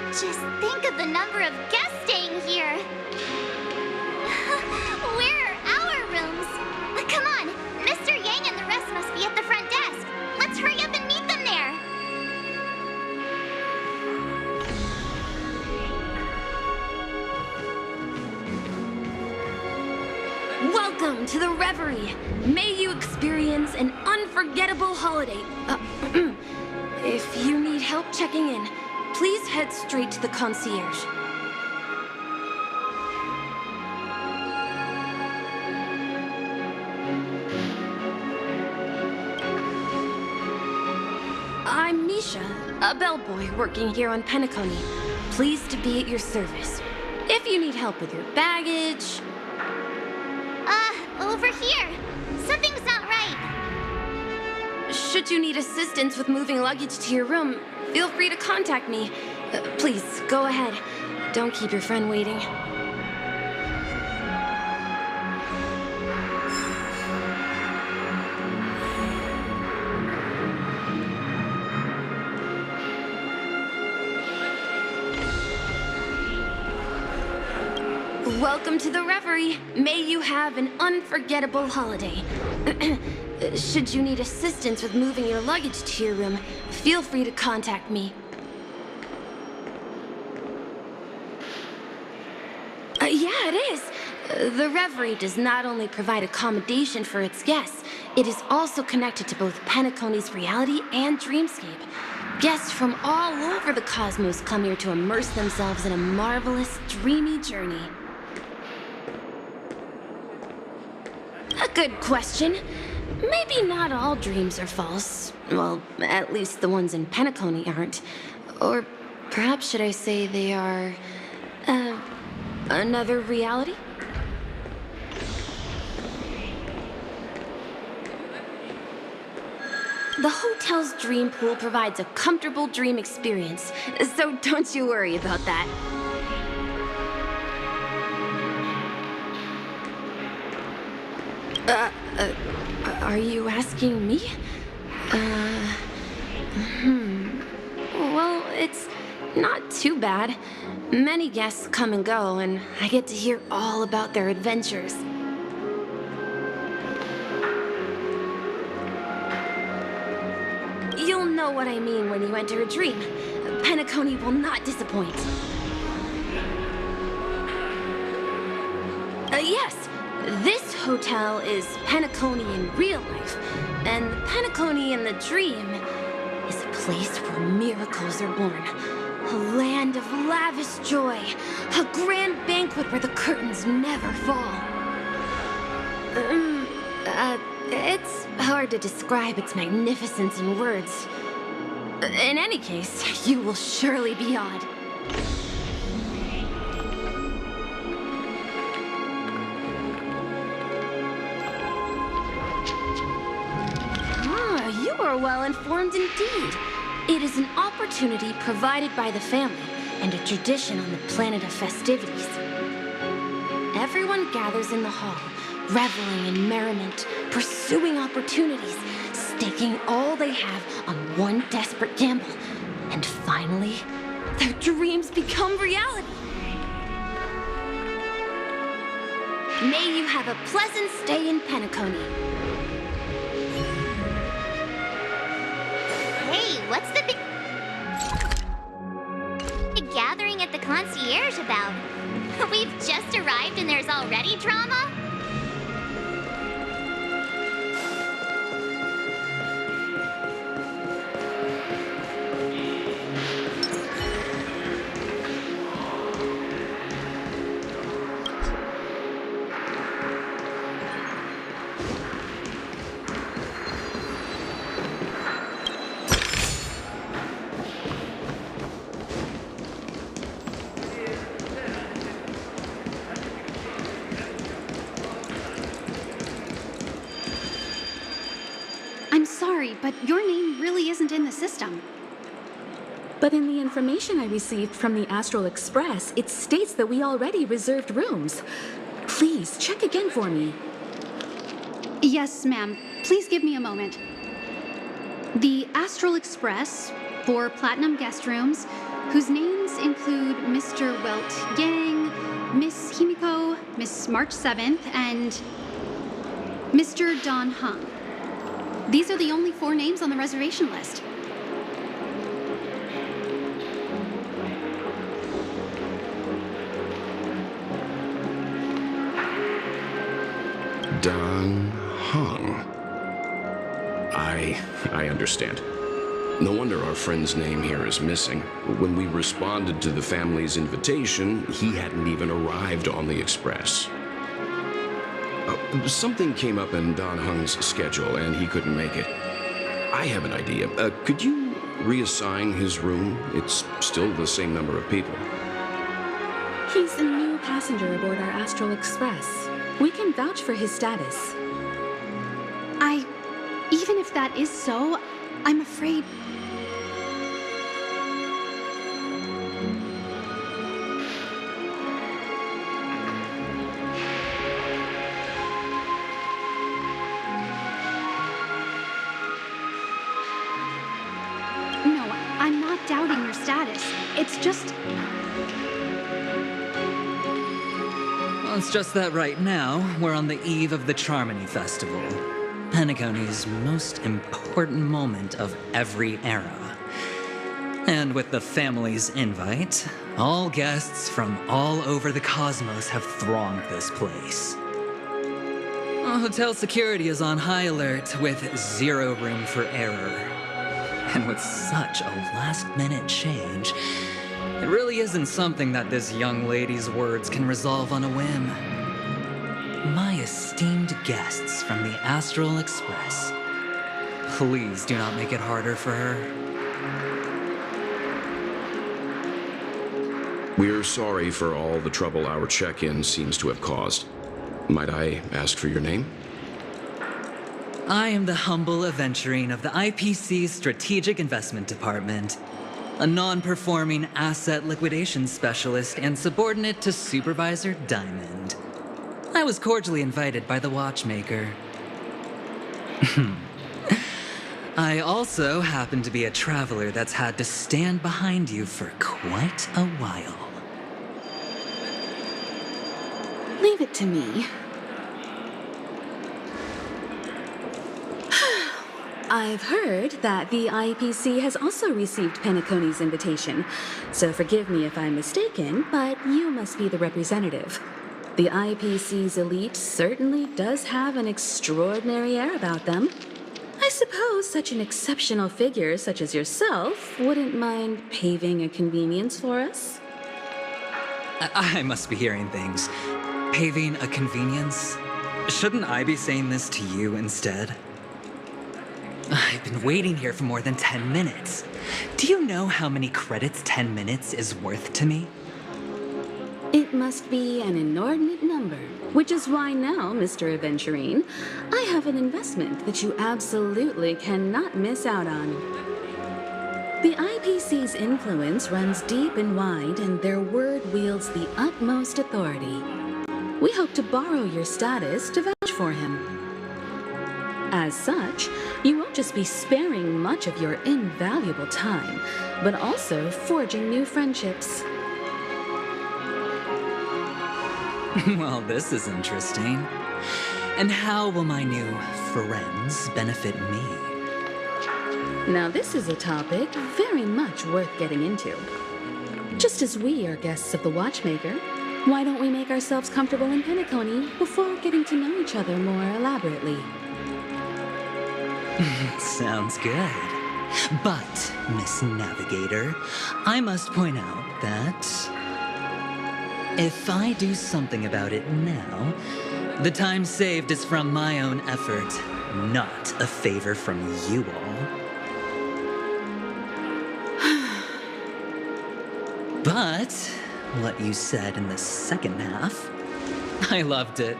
Just think of the number of guests staying here. Where are our rooms? Come on, Mr. Yang and the rest must be at the front desk. Let's hurry up and meet them there. Welcome to the Reverie. May you experience an unforgettable holiday. If you need help checking in, please head straight to the concierge. I'm Nisha, a bellboy working here on Penacony. Pleased to be at your service. If you need help with your baggage... Over here. Something's not right. Should you need assistance with moving luggage to your room, feel free to contact me. Please, go ahead. Don't keep your friend waiting. Welcome to the Reverie. May you have an unforgettable holiday. Should you need assistance with moving your luggage to your room, feel free to contact me. Yeah, it is. The Reverie does not only provide accommodation for its guests, it is also connected to both Penacony's reality and dreamscape. Guests from all over the cosmos come here to immerse themselves in a marvelous, dreamy journey. A good question. Maybe not all dreams are false. Well, at least the ones in Penacony aren't. Or perhaps should I say they are... another reality? The hotel's dream pool provides a comfortable dream experience, so don't you worry about that. Are you asking me? Well, it's not too bad. Many guests come and go, and I get to hear all about their adventures. You'll know what I mean when you enter a dream. Penacony will not disappoint. Yes, this hotel is Penacony in real life, and the Penacony in the dream is a place where miracles are born. A land of lavish joy, a grand banquet where the curtains never fall. It's hard to describe its magnificence in words. In any case, you will surely be awed. You are well informed indeed. It is an opportunity provided by the family and a tradition on the planet of festivities. Everyone gathers in the hall, reveling in merriment, pursuing opportunities, staking all they have on one desperate gamble. And finally, their dreams become reality. May you have a pleasant stay in Penacony. Hey, what's the big gathering at the concierge about? We've just arrived and there's already drama? Sorry, but your name really isn't in the system. But in the information I received from the Astral Express, it states that we already reserved rooms. Please, check again for me. Yes, ma'am. Please give me a moment. The Astral Express, 4 platinum guest rooms, whose names include Mr. Welt Yang, Miss Himiko, Miss March 7th, and Mr. Don Hung. These are the only 4 names on the reservation list. Don Hung. I understand. No wonder our friend's name here is missing. When we responded to the family's invitation, he hadn't even arrived on the express. Something came up in Don Hung's schedule, and he couldn't make it. I have an idea. Could you reassign his room? It's still the same number of people. He's a new passenger aboard our Astral Express. We can vouch for his status. Even if that is so, I'm afraid... No, I'm not doubting your status. It's just... Well, it's just that right now, we're on the eve of the Charmony Festival. Penacony's most important moment of every era. And with the family's invite, all guests from all over the cosmos have thronged this place. Hotel security is on high alert with 0 room for error. And with such a last-minute change, it really isn't something that this young lady's words can resolve on a whim. My esteemed guests from the Astral Express, please do not make it harder for her. We're sorry for all the trouble our check-in seems to have caused. Might I ask for your name? I am the humble adventuring of the IPC Strategic Investment Department, a non-performing asset liquidation specialist and subordinate to Supervisor Diamond. I was cordially invited by the watchmaker. I also happen to be a traveler that's had to stand behind you for quite a while. Leave it to me. I've heard that the IPC has also received Penaconi's invitation, so forgive me if I'm mistaken, but you must be the representative. The IPC's elite certainly does have an extraordinary air about them. I suppose such an exceptional figure such as yourself wouldn't mind paving a convenience for us? I must be hearing things. Paving a convenience? Shouldn't I be saying this to you instead? I've been waiting here for more than 10 minutes. Do you know how many credits 10 minutes is worth to me? It must be an inordinate number, which is why now, Mr. Aventurine, I have an investment that you absolutely cannot miss out on. The IPC's influence runs deep and wide, and their word wields the utmost authority. We hope to borrow your status to vouch for him. As such, you won't just be sparing much of your invaluable time, but also forging new friendships. Well, this is interesting. And how will my new friends benefit me? Now, this is a topic very much worth getting into. Just as we are guests of the Watchmaker, why don't we make ourselves comfortable in Penacony before getting to know each other more elaborately? Sounds good. But, Miss Navigator, I must point out that if I do something about it now, the time saved is from my own effort, not a favor from you all. But what you said in the second half, I loved it.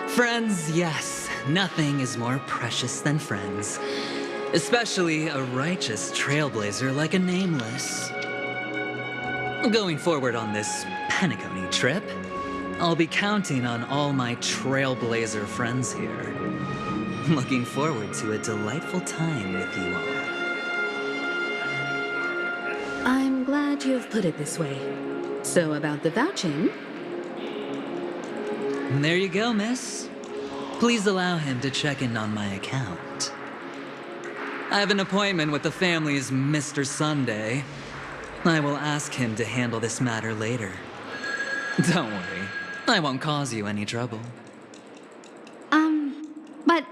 Friends, yes, nothing is more precious than friends. Especially a righteous trailblazer like a Nameless. Going forward on this Penacony trip, I'll be counting on all my trailblazer friends here. Looking forward to a delightful time with you all. I'm glad you have put it this way. So about the vouching... There you go, miss. Please allow him to check in on my account. I have an appointment with the family's Mr. Sunday. I will ask him to handle this matter later. Don't worry, I won't cause you any trouble. But...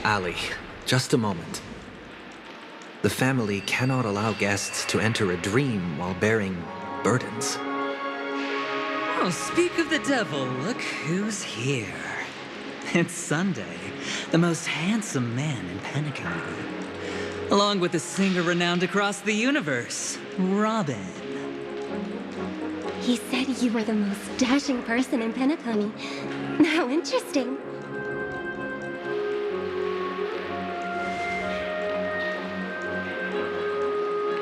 Ali, just a moment. The family cannot allow guests to enter a dream while bearing burdens. Oh, speak of the devil, look who's here. It's Sunday, the most handsome man in Penacony. Along with a singer renowned across the universe, Robin. He said you were the most dashing person in Penacony. How interesting.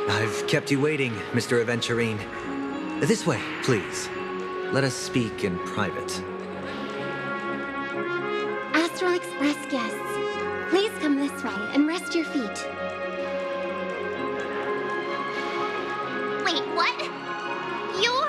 I've kept you waiting, Mr. Aventurine. This way, please. Let us speak in private. Astral Express guests, please come this way and rest your feet. Wait, what? You're...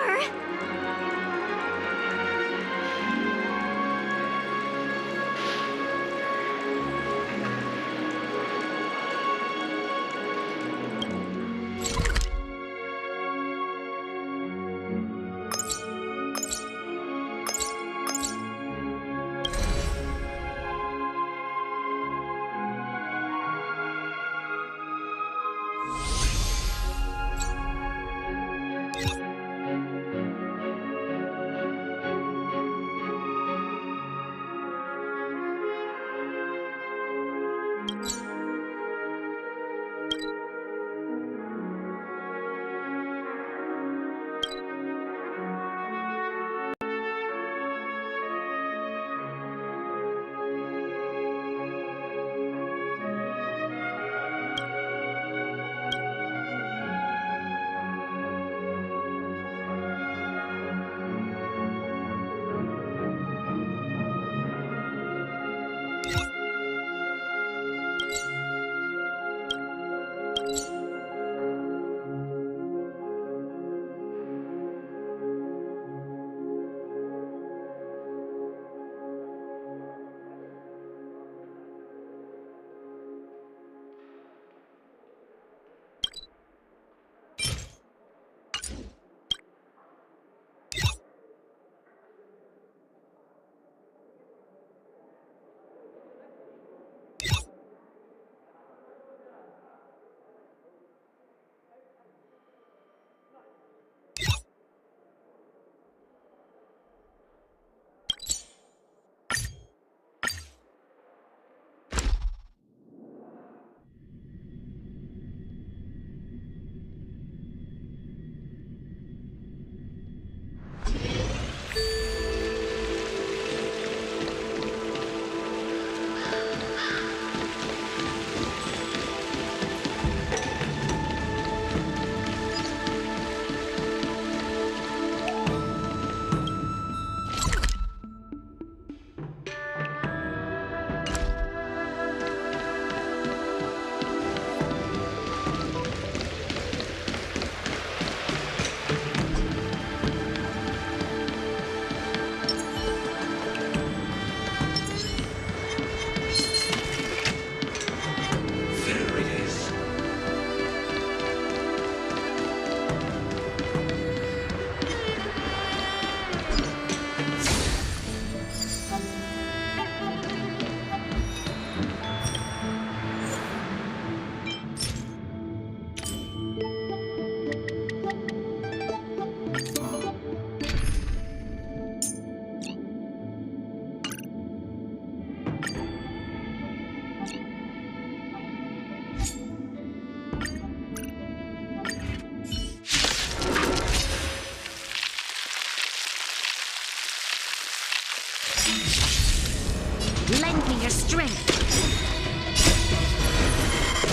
Lend me your strength.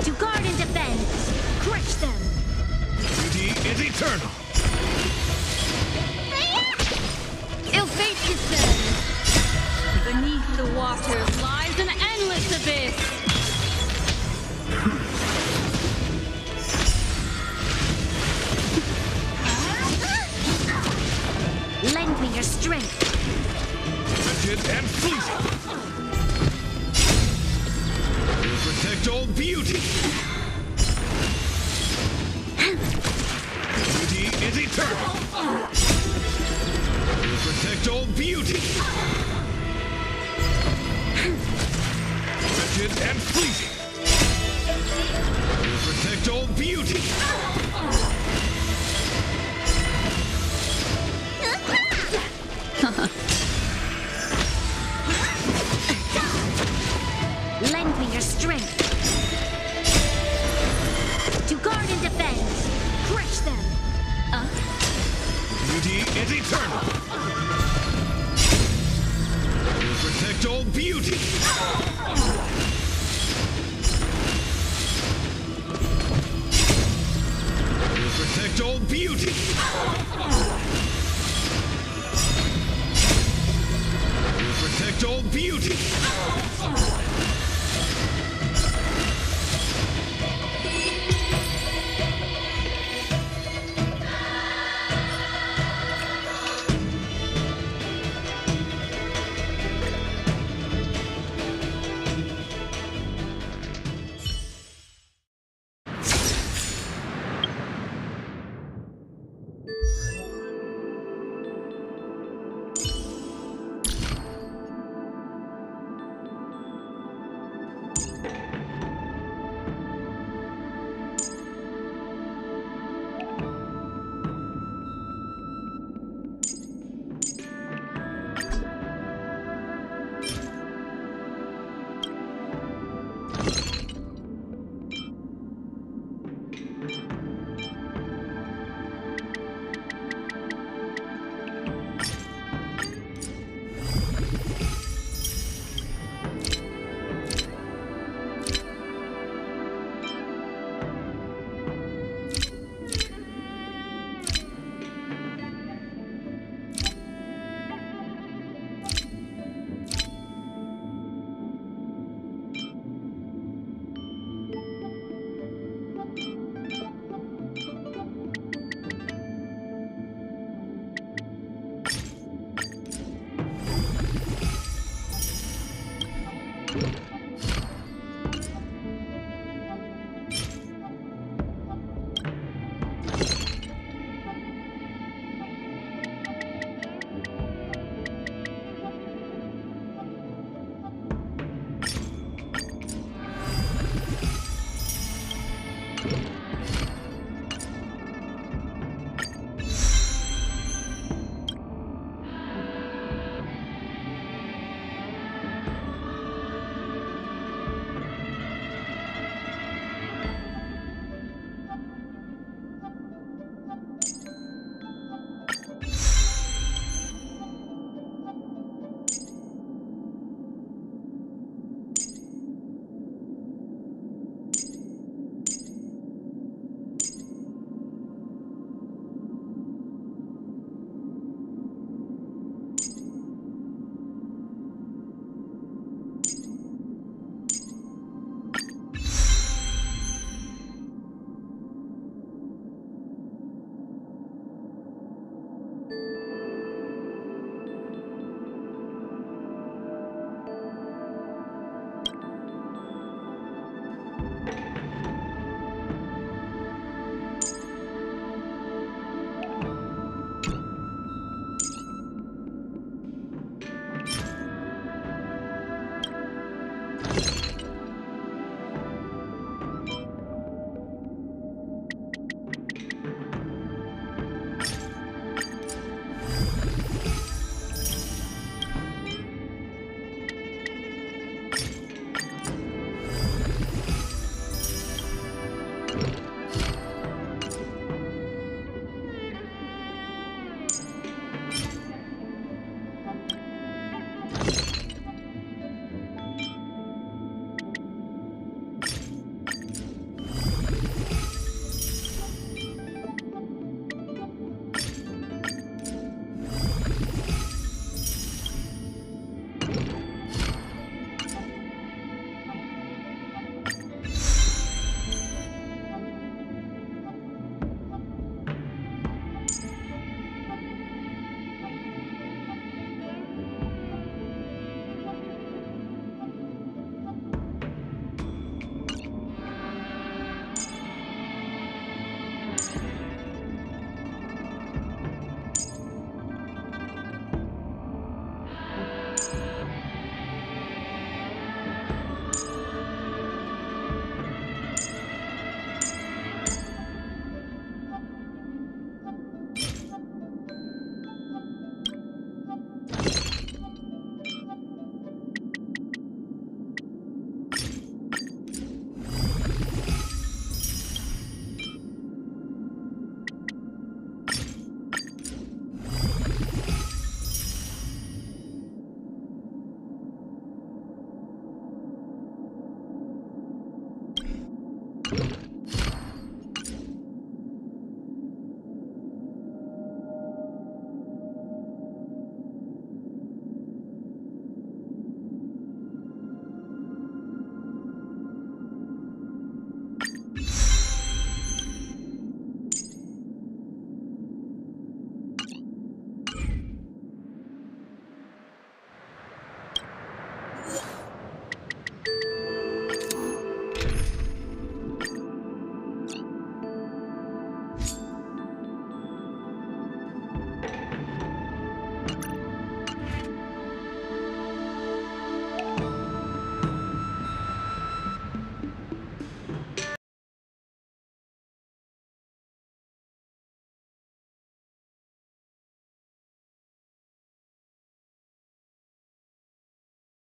To guard and defend. Crush them. Duty is eternal. Ill fate descends. Beneath the waters lies an endless abyss. Lend me your strength. Wretched and fleeting. Will protect all beauty. Beauty is eternal. Will protect all beauty. Wretched and fleeting. Will protect all beauty. Lend me your strength. To guard and defend. Crush them. Beauty is eternal. Will protect all beauty. Will protect all beauty. Will protect all beauty.